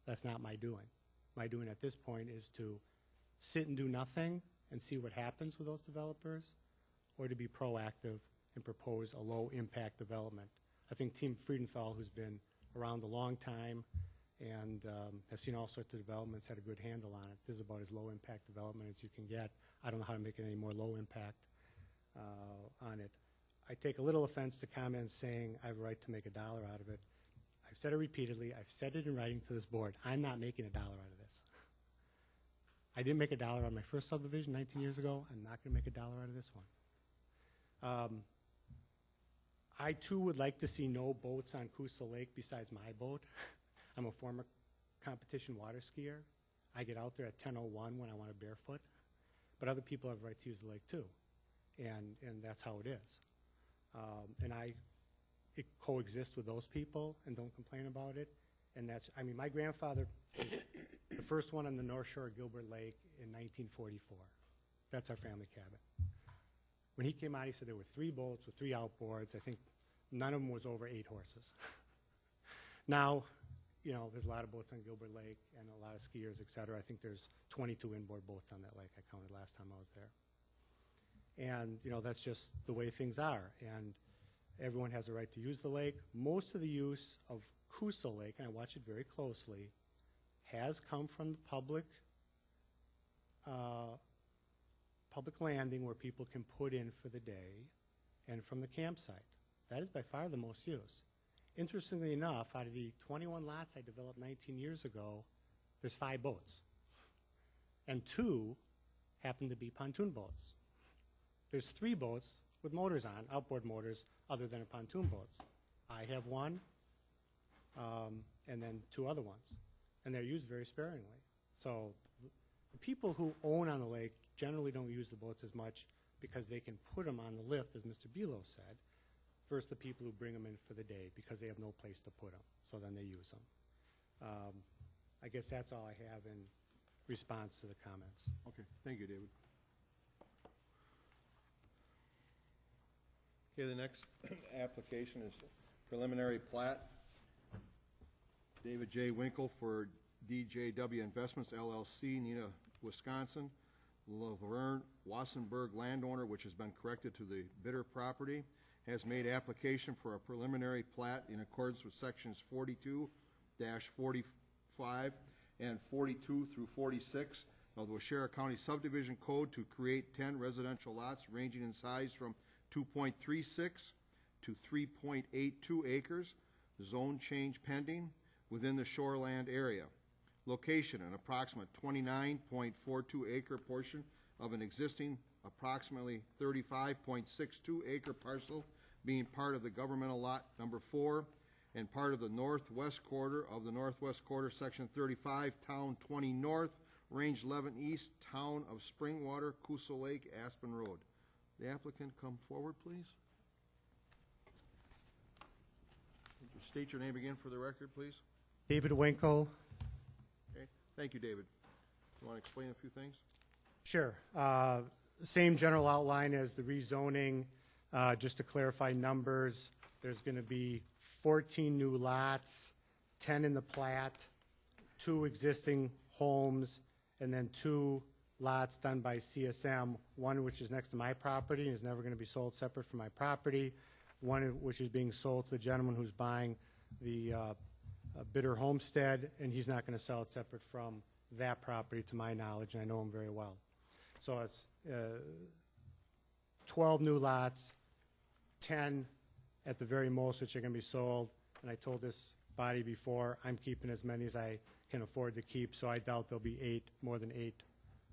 That's not my doing. My doing at this point is to sit and do nothing and see what happens with those developers, or to be proactive and propose a low-impact development. I think Team Friedenthal, who's been around a long time and has seen all sorts of developments, had a good handle on it. This is about as low-impact development as you can get. I don't know how to make it any more low-impact on it. I take a little offense to comments saying I have a right to make $1 out of it. I've said it repeatedly. I've said it in writing to this board. I'm not making $1 out of this. I didn't make $1 on my first subdivision 19 years ago. I'm not going to make $1 out of this one. I, too, would like to see no boats on Coosa Lake besides my boat. I'm a former competition water skier. I get out there at 10:01 when I want to barefoot. But other people have a right to use the lake, too. And that's how it is. And I coexist with those people and don't complain about it. And that's, I mean, my grandfather was the first one on the North Shore of Gilbert Lake in 1944. That's our family cabin. When he came out, he said there were 3 boats with 3 outboards. I think none of them was over 8 horses. Now, you know, there's a lot of boats on Gilbert Lake and a lot of skiers, et cetera. I think there's 22 inboard boats on that lake. I counted last time I was there. And, you know, that's just the way things are. And everyone has a right to use the lake. Most of the use of Coosa Lake, and I watch it very closely, has come from the public landing where people can put in for the day, and from the campsite. That is by far the most use. Interestingly enough, out of the 21 lots I developed 19 years ago, there's 5 boats. And 2 happen to be pontoon boats. There's 3 boats with motors on, outboard motors, other than pontoon boats. I have one, and then 2 other ones. And they're used very sparingly. So the people who own on the lake generally don't use the boats as much because they can put them on the lift, as Mr. Belo said, versus the people who bring them in for the day because they have no place to put them. So then they use them. I guess that's all I have in response to the comments. Okay, thank you, David. Okay, the next application is preliminary plat. David J. Winkle for DJW Investments LLC, Neenah, Wisconsin. Laverne Wassenberg, landowner, which has been corrected to the Bitter property, has made application for a preliminary plat in accordance with sections 42-45 and 42 through 46 of the Waushara County Subdivision Code to create 10 residential lots ranging in size from 2.36 to 3.82 acres, zone change pending, within the shoreland area. Location, an approximate 29.42 acre portion of an existing approximately 35.62 acre parcel being part of the governmental lot number 4 and part of the northwest quarter of the northwest quarter, section 35, town 20 north, range 11 east, town of Springwater, Coosa Lake, Aspen Road. The applicant come forward, please. Would you state your name again for the record, please? David Winkle. Okay, thank you, David. You want to explain a few things? Sure. Same general outline as the rezoning. Just to clarify numbers, there's going to be 14 new lots, 10 in the plat, 2 existing homes, and then 2 lots done by CSM, one which is next to my property and is never going to be sold separate from my property, one which is being sold to the gentleman who's buying the Bitter homestead, and he's not going to sell it separate from that property to my knowledge, and I know him very well. So it's 12 new lots, 10 at the very most which are going to be sold, and I told this body before, I'm keeping as many as I can afford to keep, so I doubt there'll be more than 8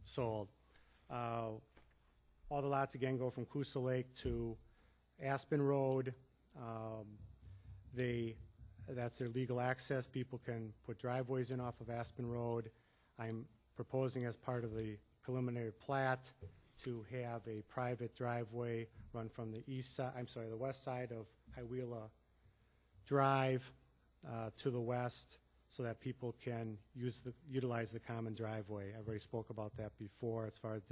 sold. All the lots, again, go from Coosa Lake to Aspen Road. That's their legal access. People can put driveways in off of Aspen Road. I'm proposing as part of the preliminary plat to have a private driveway run from the the west side of Hiawatha Drive to the west, so that people can utilize the common driveway. I already spoke about that before. As far as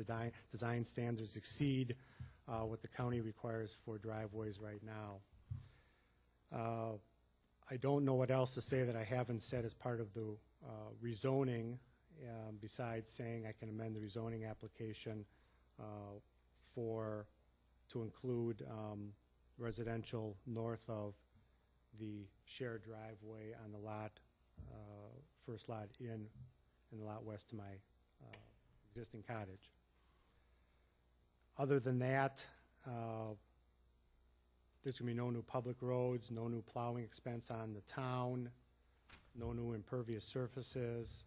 design standards exceed what the county requires for driveways right now. I don't know what else to say that I haven't said as part of the rezoning, besides saying I can amend the rezoning application to include residential north of the shared driveway on the lot, first lot in the lot west to my existing cottage. Other than that, there's going to be no new public roads, no new plowing expense on the town, no new impervious surfaces,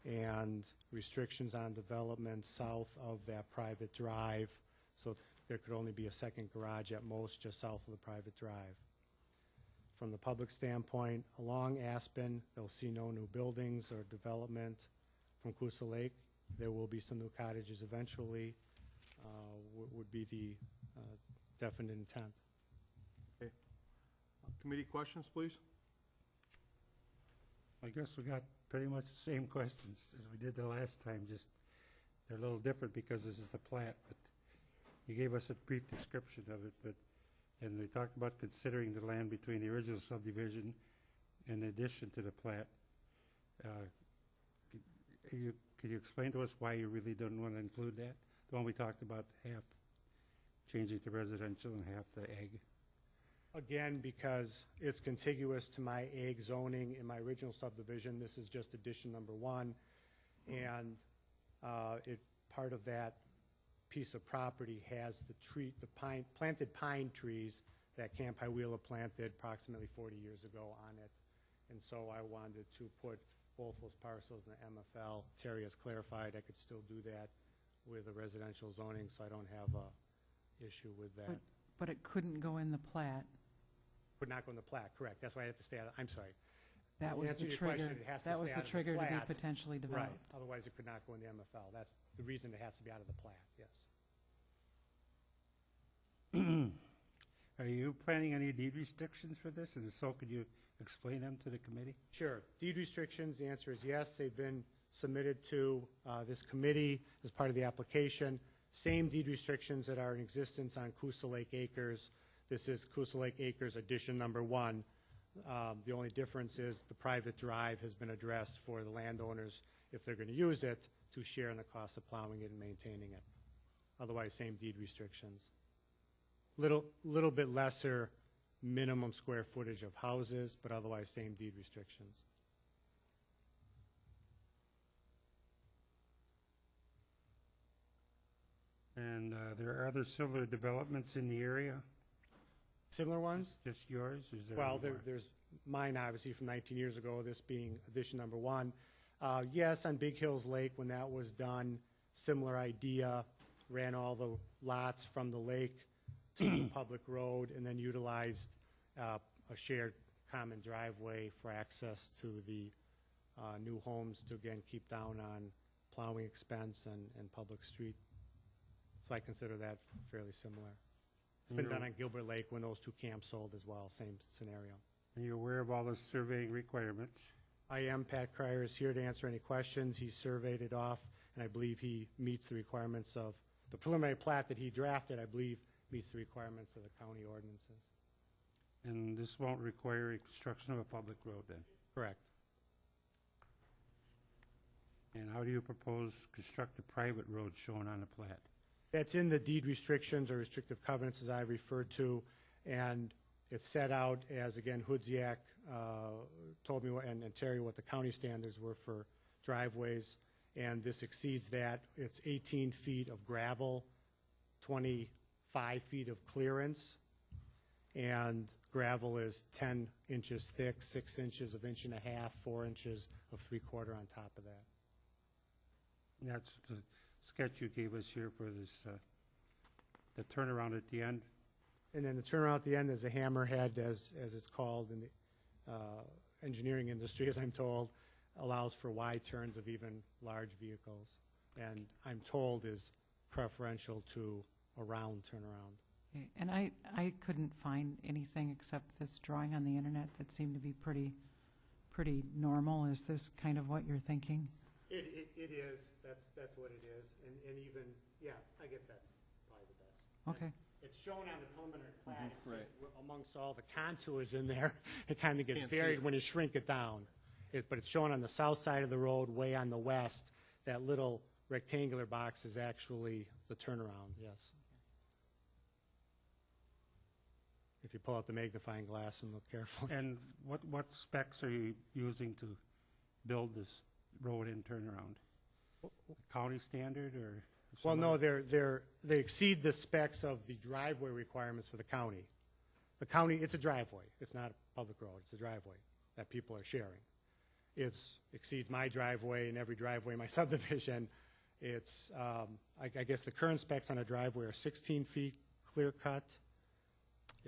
and restrictions on development south of that private drive. So there could only be a second garage at most just south of the private drive. From the public standpoint, along Aspen, they'll see no new buildings or development. From Coosa Lake, there will be some new cottages eventually, would be the definite intent. Committee questions, please? I guess we got pretty much the same questions as we did the last time, just they're a little different because this is the plat, but you gave us a brief description of it, and we talked about considering the land between the original subdivision in addition to the plat. Can you explain to us why you really don't want to include that? The one we talked about, half changing to residential and half the ag. Again, because it's contiguous to my ag zoning in my original subdivision, this is just addition number 1, and part of that piece of property has the planted pine trees that Camp Hiawatha planted approximately 40 years ago on it, and so I wanted to put both those parcels in the MFL. Terry has clarified I could still do that with a residential zoning, so I don't have a issue with that. But it couldn't go in the plat. Would not go in the plat, correct. That's why I have to stay out. I'm sorry. That was the trigger. That was the trigger to be potentially developed. Right. Otherwise, it could not go in the MFL. That's the reason it has to be out of the plat. Yes. Are you planning any deed restrictions for this? And if so, could you explain them to the committee? Sure. Deed restrictions, the answer is yes. They've been submitted to this committee as part of the application. Same deed restrictions that are in existence on Coosa Lake Acres. This is Coosa Lake Acres addition number 1. The only difference is the private drive has been addressed for the landowners, if they're going to use it, to share in the cost of plowing it and maintaining it. Otherwise, same deed restrictions. Little bit lesser minimum square footage of houses, but otherwise same deed restrictions. And there are other similar developments in the area? Similar ones? Just yours? Is there Well, any more? there's mine, obviously, from 19 years ago, this being addition number 1. Yes, on Big Hills Lake, when that was done, similar idea, ran all the lots from the lake to the public road, and then utilized a shared common driveway for access to the new homes to, again, keep down on plowing expense and public street. So I consider that fairly similar. It's been done on Gilbert Lake when those 2 camps sold as well, same scenario. And you're aware of all the surveying requirements? I am. Pat Cryer is here to answer any questions. He surveyed it off, and I believe he meets the requirements of the preliminary plat that he drafted, I believe, meets the requirements of the county ordinances. And this won't require a construction of a public road then? Correct. And how do you propose construct a private road shown on the plat? That's in the deed restrictions or restrictive covenants, as I referred to, and it's set out as, again, Hudziak told me, and Terry, what the county standards were for driveways, and this exceeds that. It's 18 feet of gravel, 25 feet of clearance, and gravel is 10 inches thick, 6 inches of 1.5 inches, 4 inches of 3/4 on top of that. That's the sketch you gave us here for this, the turnaround at the end. And then the turnaround at the end is a hammerhead, as it's called in the engineering industry, as I'm told, allows for wide turns of even large vehicles, and I'm told is preferential to a round turnaround. Okay, and I couldn't find anything except this drawing on the internet that seemed to be pretty normal. Is this kind of what you're thinking? It is. That's what it is, and even, yeah, I guess that's probably the best. Okay. It's shown on the preliminary plat. It's right. just amongst all the contours in there, it kind of gets Can't see buried it. when you shrink it down. But it's shown on the south side of the road, way on the west. That little rectangular box is actually the turnaround, yes. If you pull out the magnifying glass and look carefully. And what specs are you using to build this road and turnaround? County standard or? Well, some no, other- they exceed the specs of the driveway requirements for the county. The county, it's a driveway. It's not a public road. It's a driveway that people are sharing. It's exceeds my driveway and every driveway in my subdivision. It's, I guess the current specs on a driveway are 16 feet clear cut.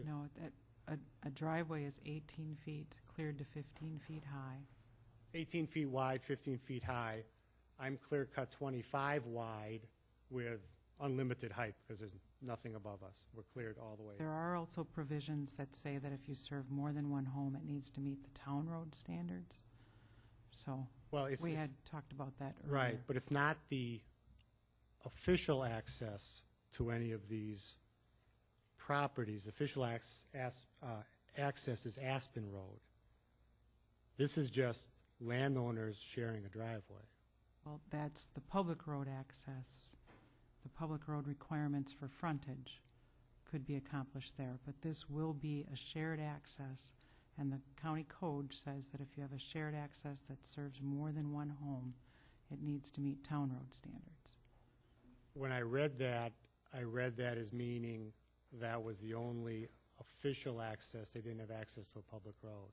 No, a driveway is 18 feet, cleared to 15 feet high. 18 feet wide, 15 feet high. I'm clear cut 25 wide with unlimited height because there's nothing above us. We're cleared all the way. There are also provisions that say that if you serve more than one home, it needs to meet the town road standards. So Well, it's we had talked about that earlier. right, but it's not the official access to any of these properties. Official access is Aspen Road. This is just landowners sharing a driveway. Well, that's the public road access. The public road requirements for frontage could be accomplished there, but this will be a shared access, and the county code says that if you have a shared access that serves more than one home, it needs to meet town road standards. When I read that as meaning that was the only official access. They didn't have access to a public road.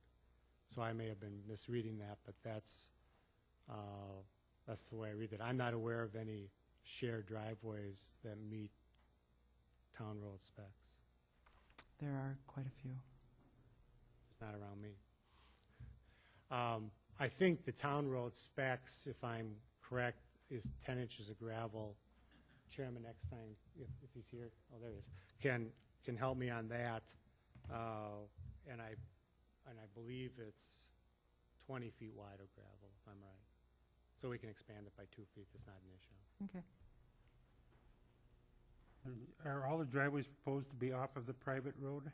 So I may have been misreading that, but that's the way I read it. I'm not aware of any shared driveways that meet town road specs. There are quite a few. It's not around me. I think the town road specs, if I'm correct, is 10 inches of gravel. Chairman Eckstein, if he's here, oh, there he is, can help me on that. And I believe it's 20 feet wide of gravel, if I'm right. So we can expand it by 2 feet. That's not an issue. Okay. Are all the driveways proposed to be off of the private road?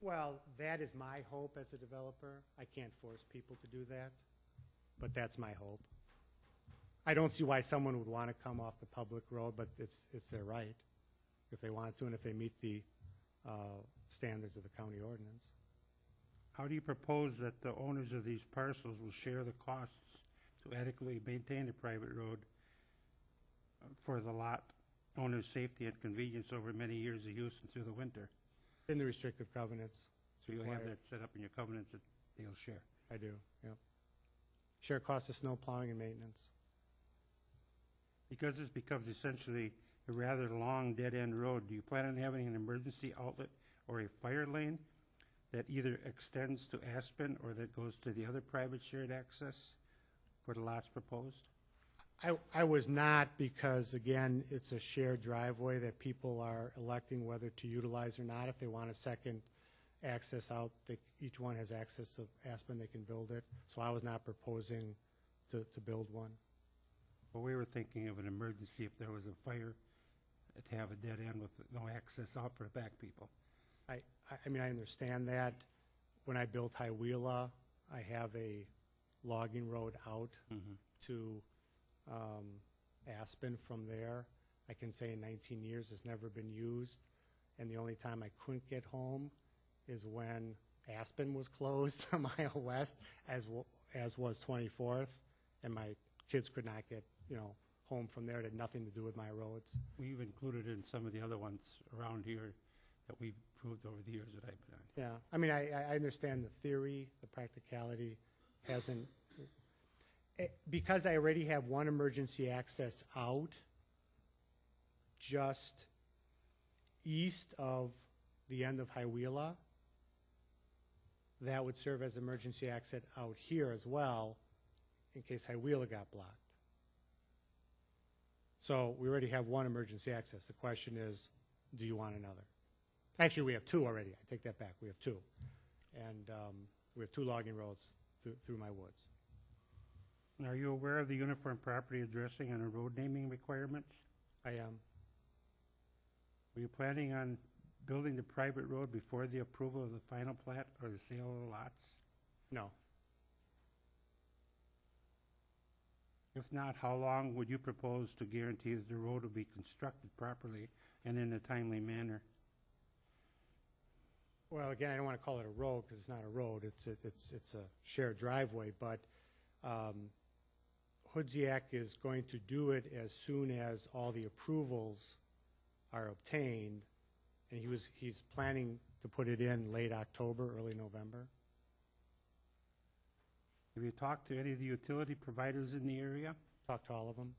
Well, that is my hope as a developer. I can't force people to do that, but that's my hope. I don't see why someone would want to come off the public road, but it's their right if they want to and if they meet the standards of the county ordinance. How do you propose that the owners of these parcels will share the costs to adequately maintain the private road for the lot owner's safety and convenience over many years of use and through the winter? In the restrictive covenants. So you'll have required. that set up in your covenants that they'll share. I do, yep. Share costs of snow plowing and maintenance. Because this becomes essentially a rather long dead-end road, do you plan on having an emergency outlet or a fire lane that either extends to Aspen or that goes to the other private shared access for the lots proposed? I was not, because again, it's a shared driveway that people are electing whether to utilize or not. If they want a second access out, each one has access to Aspen, they can build it. So I was not proposing to build one. Well, we were thinking of an emergency if there was a fire, to have a dead end with no access out for the back people. I mean, I understand that. When I built Hiawatha, I have a logging road out to Aspen from there. I can say in 19 years it's never been used, and the only time I couldn't get home is when Aspen was closed a mile west, as was 24th, and my kids could not get home from there. It had nothing to do with my roads. We've included in some of the other ones around here that we've approved over the years that I've been on. Yeah, I mean, I understand the theory, the practicality hasn't, because I already have one emergency access out just east of the end of Hiawatha, that would serve as emergency exit out here as well in case Hiawatha got blocked. So we already have one emergency access. The question is, do you want another? Actually, we have two already. I take that back. We have two. And we have two logging roads through my woods. And are you aware of the uniform property addressing and road naming requirements? I am. Were you planning on building the private road before the approval of the final plat or the sale of the lots? No. If not, how long would you propose to guarantee that the road will be constructed properly and in a timely manner? Well, again, I don't want to call it a road because it's not a road. It's a shared driveway. But Hudziak is going to do it as soon as all the approvals are obtained, and he's planning to put it in late October, early November. Have you talked to any of the utility providers in the area? Talked to all of them.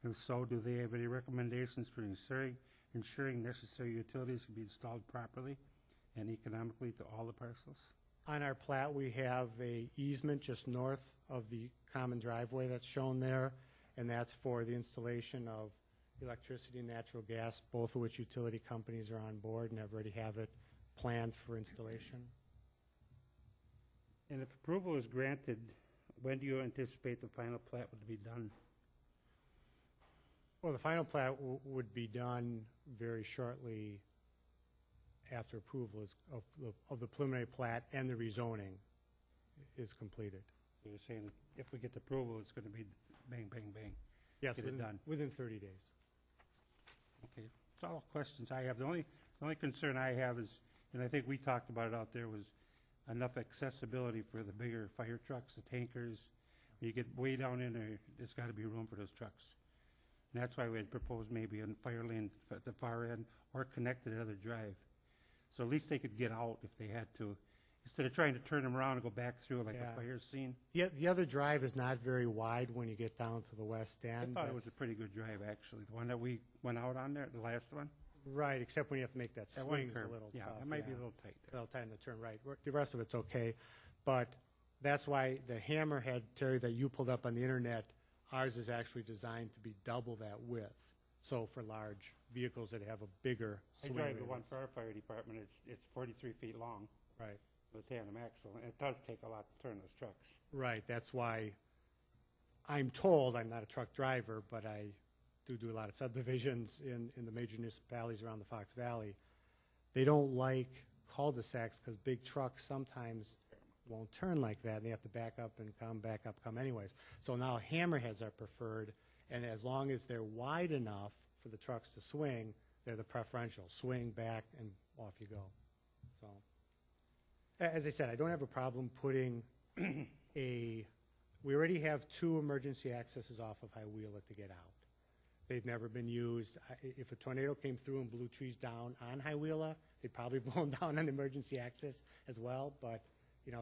If so, do they have any recommendations for ensuring necessary utilities can be installed properly and economically to all the parcels? On our plat, we have a easement just north of the common driveway that's shown there, and that's for the installation of electricity and natural gas, both of which utility companies are on board and already have it planned for installation. And if approval is granted, when do you anticipate the final plat would be done? Well, the final plat would be done very shortly after approval of the preliminary plat and the rezoning is completed. So you're saying if we get the approval, it's going to be bang, bang, bang? Yes, Get it done. within 30 days. Okay, that's all questions I have. The only concern I have is, and I think we talked about it out there, was enough accessibility for the bigger fire trucks, the tankers. When you get way down in there, there's got to be room for those trucks. And that's why we had proposed maybe a fire lane at the far end or connected to another drive. So at least they could get out if they had to, instead of trying to turn them around and go back through like Yeah. a fire scene. The other drive is not very wide when you get down to the west I end. thought it but- was a pretty good drive, actually. The one that we went out on there, the last one. Right, except when you have to make that That one swing, it's a curve. little Yeah, tough. it might be a little tight A there. little tight in the turn right. The rest of it's okay. But that's why the Hammerhead, Terry, that you pulled up on the internet, ours is actually designed to be double that width. So for large vehicles that have a bigger I swing drive the one radius. for our fire department. It's 43 feet long Right, with a tandem axle, and it does take a lot to turn those trucks. right. That's why I'm told, I'm not a truck driver, but I do a lot of subdivisions in the major municipalities around the Fox Valley. They don't like cul-de-sacs because big trucks sometimes won't turn like that, and they have to back up, come anyways. So now hammerheads are preferred, and as long as they're wide enough for the trucks to swing, they're the preferential. Swing back and off you go. So, as I said, I don't have a problem putting we already have two emergency accesses off of Hiawatha to get out. They've never been used. If a tornado came through and blew trees down on Hiawatha, they'd probably blow them down on emergency access as well, but,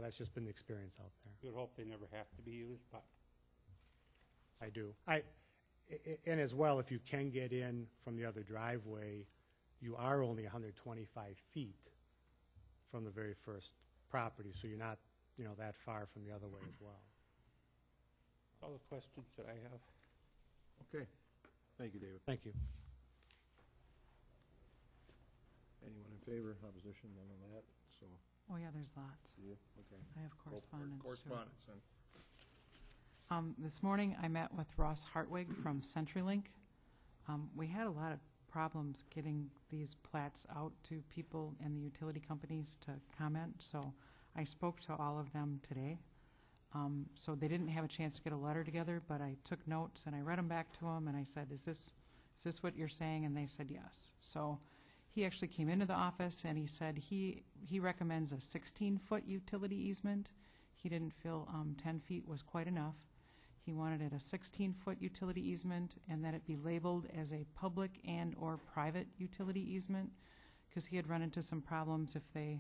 that's just been the experience out there. You would hope they never have to be used, but I do. And as well, if you can get in from the other driveway, you are only 125 feet from the very first property, so you're not, that far from the other way as well. all the questions that I have. Okay. Thank you, David. Thank you. Anyone in favor, opposition, none on that, so, Oh, yeah, there's lots. you, okay. I have Go for it. correspondence, too. Correspondence, then. This morning, I met with Ross Hartwig from CenturyLink. We had a lot of problems getting these plats out to people and the utility companies to comment, so I spoke to all of them today. So they didn't have a chance to get a letter together, but I took notes and I read them back to them, and I said, is this what you're saying? And they said yes. So he actually came into the office and he said he recommends a 16-foot utility easement. He didn't feel 10 feet was quite enough. He wanted it a 16-foot utility easement and that it be labeled as a public and/or private utility easement, because he had run into some problems if it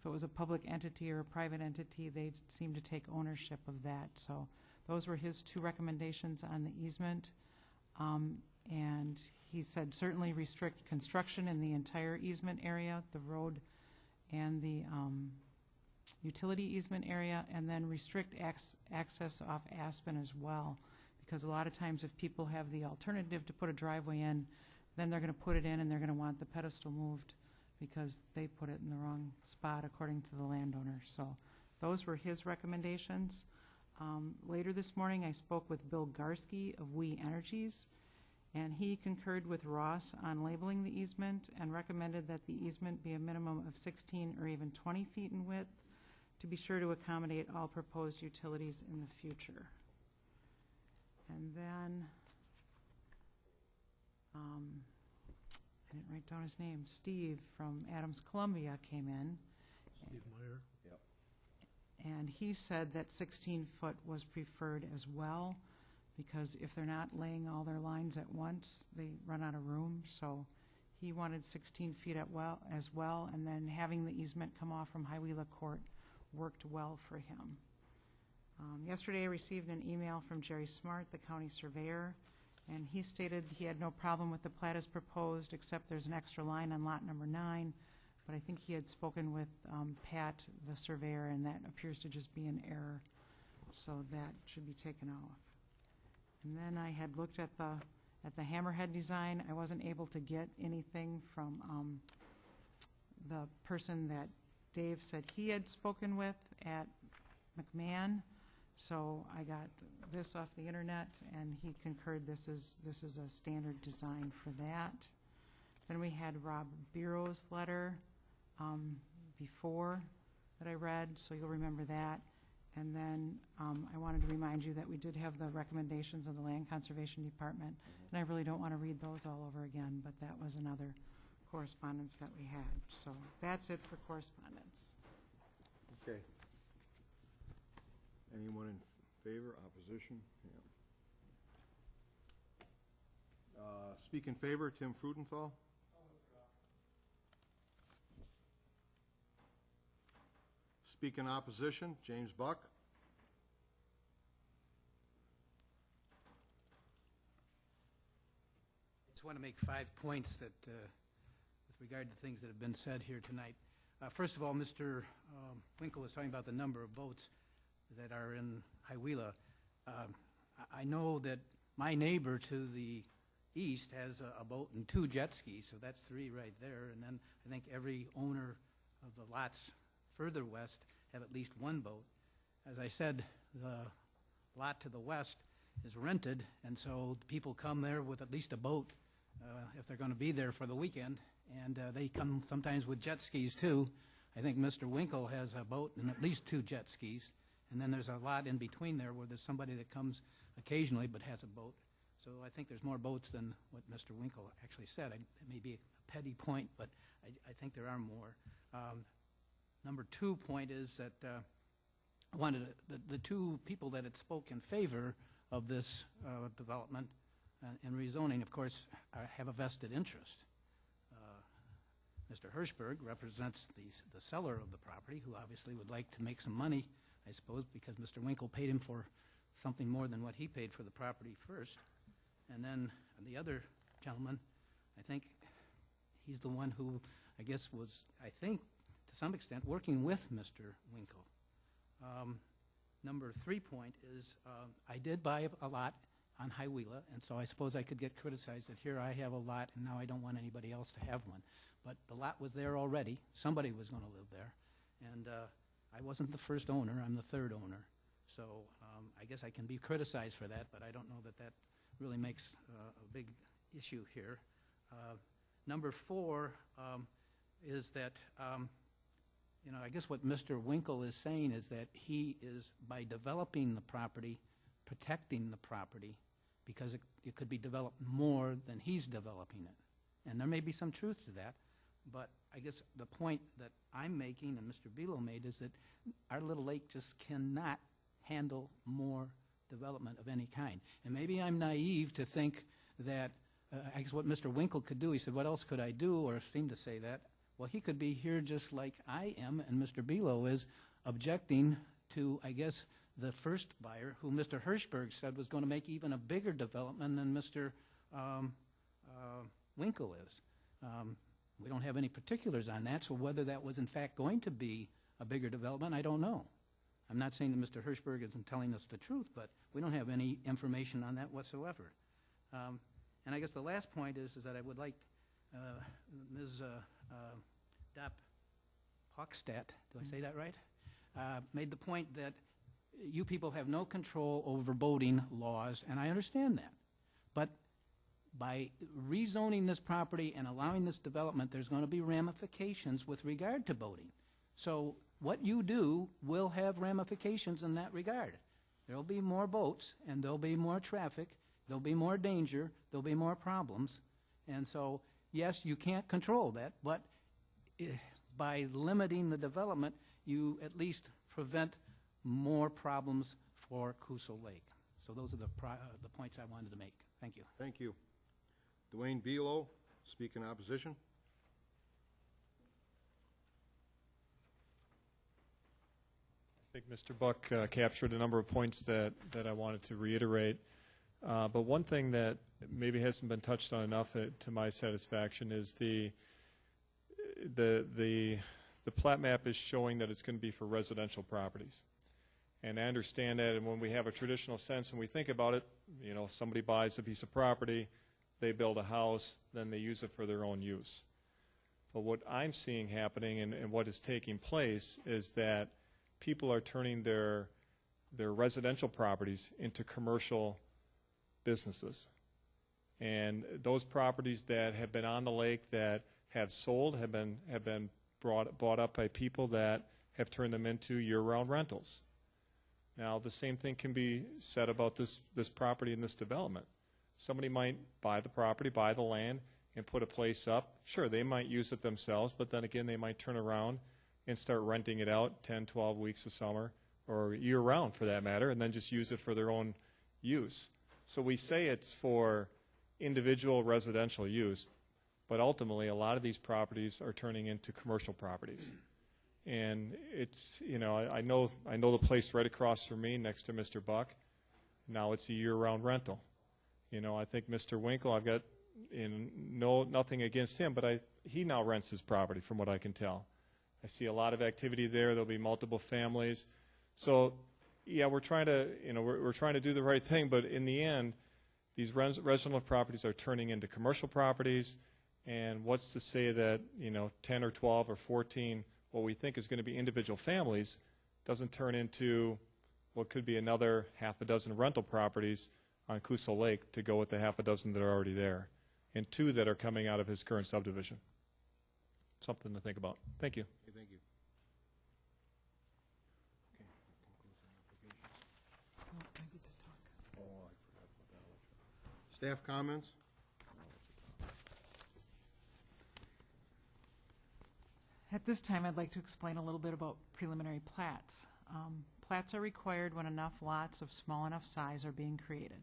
was a public entity or a private entity, they seemed to take ownership of that. So those were his two recommendations on the easement. And he said certainly restrict construction in the entire easement area, the road and the utility easement area, and then restrict access off Aspen as well. Because a lot of times if people have the alternative to put a driveway in, then they're going to put it in and they're going to want the pedestal moved because they put it in the wrong spot according to the landowner. So those were his recommendations. Later this morning I spoke with Bill Garsky of We Energies, and he concurred with Ross on labeling the easement and recommended that the easement be a minimum of 16 or even 20 feet in width to be sure to accommodate all proposed utilities in the future. And then, I didn't write down his name, Steve from Adams Columbia came in. Steve Meyer. Yep. And he said that 16-foot was preferred as well, because if they're not laying all their lines at once, they run out of room. So he wanted 16 feet as well, and then having the easement come off from Hiawatha Court worked well for him. Yesterday I received an email from Jerry Smart, the county surveyor, and he stated he had no problem with the plat as proposed, except there's an extra line on lot number 9, but I think he had spoken with Pat, the surveyor, and that appears to just be an error, so that should be taken off. And then I had looked at the hammerhead design. I wasn't able to get anything from the person that Dave said he had spoken with at McMahon, so I got this off the internet, and he concurred this is a standard design for that. Then we had Rob Bureau's letter before that I read, so you'll remember that. And then I wanted to remind you that we did have the recommendations of the Land Conservation Department, and I really don't want to read those all over again, but that was another correspondence that we had. So that's it for correspondence. Okay. Anyone in favor, opposition? Yeah. Speak in favor, Tim Frudenthal. Speak in opposition, James Buck. I just want to make 5 points that, with regard to things that have been said here tonight. First of all, Mr. Winkle was talking about the number of boats that are in Hiawatha. I know that my neighbor to the east has a boat and 2 jet skis, so that's 3 right there. And then I think every owner of the lots further west have at least 1 boat. As I said, the lot to the west is rented, and so people come there with at least a boat if they're going to be there for the weekend, and they come sometimes with jet skis too. I think Mr. Winkle has a boat and at least 2 jet skis, and then there's a lot in between there where there's somebody that comes occasionally but has a boat. So I think there's more boats than what Mr. Winkle actually said. It may be a petty point, but I think there are more. Number 2 point is that I wanted the 2 people that had spoke in favor of this development and rezoning, of course, have a vested interest. Mr. Hirschberg represents the seller of the property, who obviously would like to make some money, I suppose, because Mr. Winkle paid him for something more than what he paid for the property first. And then the other gentleman, I think he's the one who, I guess, was, I think, to some extent, working with Mr. Winkle. Number 3 point is I did buy a lot on Hiawatha, and so I suppose I could get criticized that here I have a lot and now I don't want anybody else to have one. But the lot was there already. Somebody was going to live there. And I wasn't the first owner. I'm the 3rd owner. So I guess I can be criticized for that, but I don't know that that really makes a big issue here. Number 4 is that I guess what Mr. Winkle is saying is that he is, by developing the property, protecting the property, because it could be developed more than he's developing it. And there may be some truth to that, but I guess the point that I'm making and Mr. Belo made is that our little lake just cannot handle more development of any kind. And maybe I'm naive to think that, I guess what Mr. Winkle could do, he said, what else could I do, or seemed to say that. Well, he could be here just like I am, and Mr. Belo is, objecting to, I guess, the first buyer, who Mr. Hirschberg said was going to make even a bigger development than Mr. Winkle is. We don't have any particulars on that, so whether that was in fact going to be a bigger development, I don't know. I'm not saying that Mr. Hirschberg isn't telling us the truth, but we don't have any information on that whatsoever. And I guess the last point is that I would like Ms. Dap Hochstadt, do I say that right? Made the point that you people have no control over boating laws, and I understand that. But by rezoning this property and allowing this development, there's going to be ramifications with regard to boating. So what you do will have ramifications in that regard. There'll be more boats, and there'll be more traffic, there'll be more danger, there'll be more problems. And so, yes, you can't control that, but by limiting the development, you at least prevent more problems for Coosa Lake. So those are the points I wanted to make. Thank you. Thank you. Dwayne Belo, speak in opposition. I think Mr. Buck captured a number of points that I wanted to reiterate. But one thing that maybe hasn't been touched on enough to my satisfaction is the plat map is showing that it's going to be for residential properties. And I understand that, and when we have a traditional sense and we think about it, you know, somebody buys a piece of property, they build a house, then they use it for their own use. But what I'm seeing happening and what is taking place is that people are turning their residential properties into commercial businesses. And those properties that have been on the lake that have sold have been bought up by people that have turned them into year-round rentals. Now, the same thing can be said about this property and this development. Somebody might buy the property, buy the land, and put a place up. Sure, they might use it themselves, but then again, they might turn around and start renting it out 10, 12 weeks of summer, or year-round for that matter, and then just use it for their own use. So we say it's for individual residential use, but ultimately a lot of these properties are turning into commercial properties. And it's, you know, I know the place right across from me next to Mr. Buck. Now it's a year-round rental. You know, I think Mr. Winkle, I've got nothing against him, but he now rents his property from what I can tell. I see a lot of activity there. There'll be multiple families. So, yeah, we're trying to, you know, we're trying to do the right thing, but in the end, these residential properties are turning into commercial properties. And what's to say that, you know, 10 or 12 or 14, what we think is going to be individual families, doesn't turn into what could be another half a dozen rental properties on Coosa Lake to go with the half a dozen that are already there, and 2 that are coming out of his current subdivision. Something to think about. Thank you. Okay, thank you. Staff comments? At this time, I'd like to explain a little bit about preliminary plats. Plats are required when enough lots of small enough size are being created.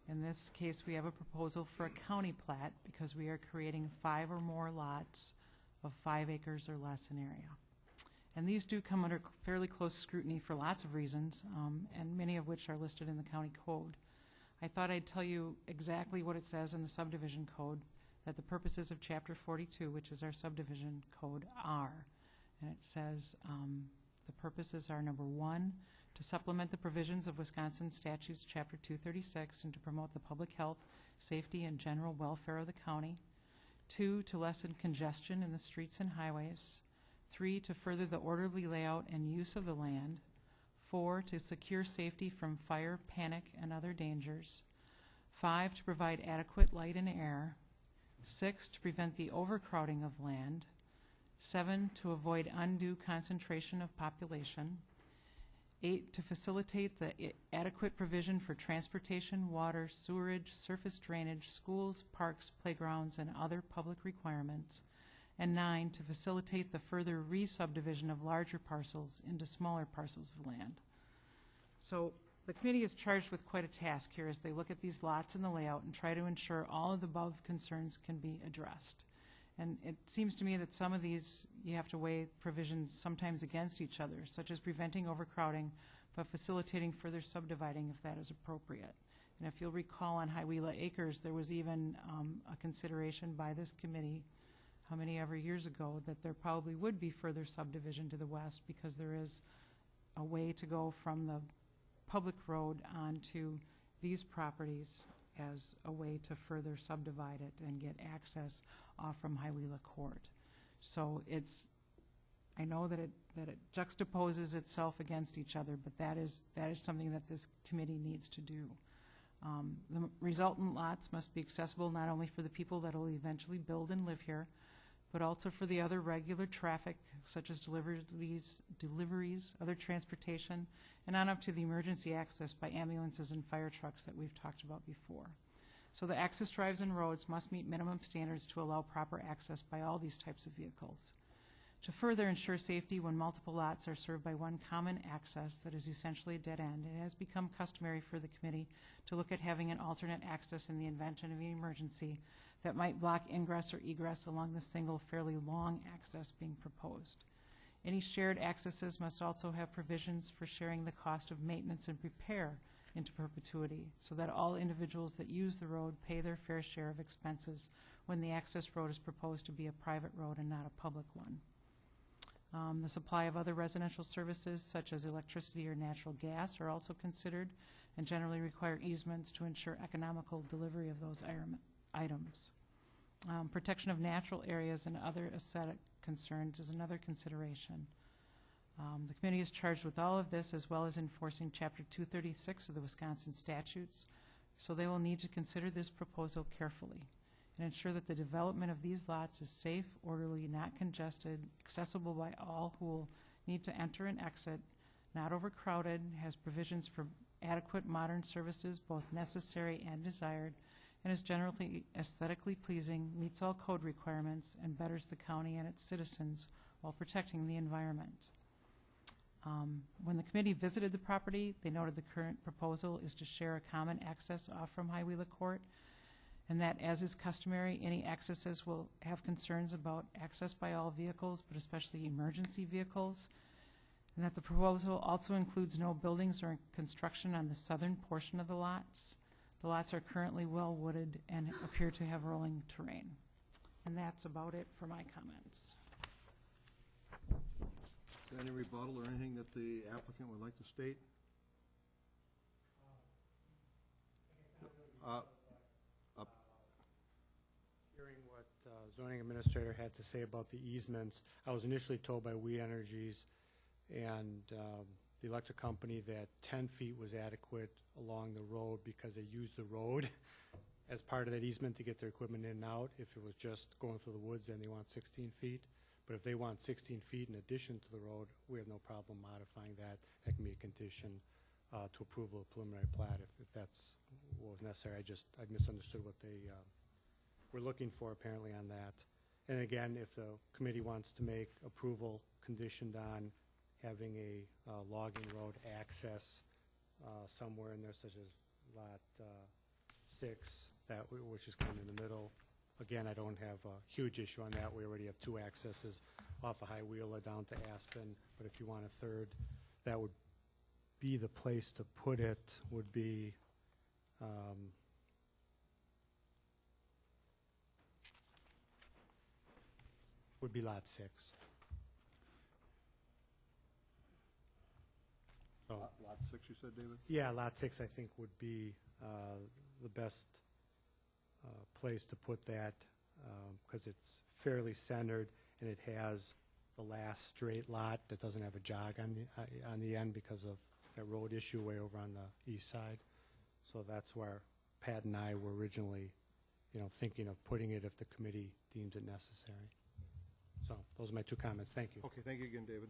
In this case, we have a proposal for a county plat because we are creating 5 or more lots of 5 acres or less in area. And these do come under fairly close scrutiny for lots of reasons, and many of which are listed in the county code. I thought I'd tell you exactly what it says in the subdivision code, that the purposes of Chapter 42, which is our subdivision code, are. And it says the purposes are, number 1, to supplement the provisions of Wisconsin Statutes Chapter 236 and to promote the public health, safety, and general welfare of the county. 2, to lessen congestion in the streets and highways. 3, to further the orderly layout and use of the land. 4, to secure safety from fire, panic, and other dangers. 5, to provide adequate light and air. 6, to prevent the overcrowding of land. 7, to avoid undue concentration of population. 8, to facilitate the adequate provision for transportation, water, sewerage, surface drainage, schools, parks, playgrounds, and other public requirements. And 9, to facilitate the further re-subdivision of larger parcels into smaller parcels of land. So The committee is charged with quite a task here as they look at these lots and the layout and try to ensure all of the above concerns can be addressed. And it seems to me that some of these, you have to weigh provisions sometimes against each other, such as preventing overcrowding, but facilitating further subdividing if that is appropriate. And if you'll recall on Hiawatha Acres, there was even a consideration by this committee, how many ever years ago, that there probably would be further subdivision to the west because there is a way to go from the public road onto these properties as a way to further subdivide it and get access off from Hiawatha Court. So it's, I know that it juxtaposes itself against each other, but that is something that this committee needs to do. The resultant lots must be accessible not only for the people that will eventually build and live here, but also for the other regular traffic, such as deliveries, other transportation, and on up to the emergency access by ambulances and fire trucks that we've talked about before. So the access drives and roads must meet minimum standards to allow proper access by all these types of vehicles. To further ensure safety when multiple lots are served by one common access that is essentially a dead end, it has become customary for the committee to look at having an alternate access in the event of an emergency that might block ingress or egress along the single fairly long access being proposed. Any shared accesses must also have provisions for sharing the cost of maintenance and repair into perpetuity so that all individuals that use the road pay their fair share of expenses when the access road is proposed to be a private road and not a public one. The supply of other residential services such as electricity or natural gas are also considered and generally require easements to ensure economical delivery of those items. Protection of natural areas and other aesthetic concerns is another consideration. The committee is charged with all of this as well as enforcing Chapter 236 of the Wisconsin statutes, so they will need to consider this proposal carefully and ensure that the development of these lots is safe, orderly, not congested, accessible by all who will need to enter and exit, not overcrowded, has provisions for adequate modern services, both necessary and desired, and is generally aesthetically pleasing, meets all code requirements, and betters the county and its citizens while protecting the environment. When the committee visited the property, they noted the current proposal is to share a common access off from Hiawatha Court, and that, as is customary, any accesses will have concerns about access by all vehicles, but especially emergency vehicles, and that the proposal also includes no buildings or construction on the southern portion of the lots. The lots are currently well wooded and appear to have rolling terrain. And that's about it for my comments. Is there any rebuttal or anything that the applicant would like to state? Hearing what zoning administrator had to say about the easements, I was initially told by We Energies and the electric company that 10 feet was adequate along the road because they used the road as part of that easement to get their equipment in and out. If it was just going through the woods, then they want 16 feet. But if they want 16 feet in addition to the road, we have no problem modifying that. That can be a condition to approval of preliminary plat if that's what was necessary. I misunderstood what they were looking for apparently on that. And again, if the committee wants to make approval conditioned on having a logging road access somewhere in there, such as lot 6, which is kind of in the middle. Again, I don't have a huge issue on that. We already have 2 accesses off of Hiawatha down to Aspen. But if you want a third, that would be the place to put it. Would be lot 6. So, Lot 6, you said, David? yeah, lot 6 I think would be the best place to put that because it's fairly centered and it has the last straight lot that doesn't have a jog on the end because of that road issue way over on the east side. So that's where Pat and I were originally, thinking of putting it if the committee deems it necessary. So those are my 2 comments. Thank you. Okay, thank you again, David.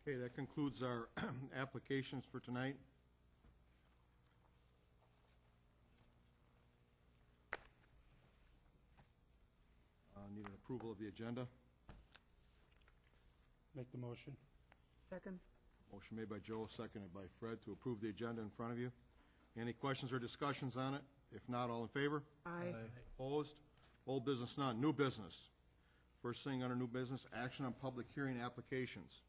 Okay, that concludes our applications for tonight. Need an approval of the agenda. Make the motion. Second? Motion made by Joe, seconded by Fred to approve the agenda in front of you. Any questions or discussions on it? If not, all in favor? Aye. Opposed? Old business none. New business. First thing under new business, action on public hearing applications.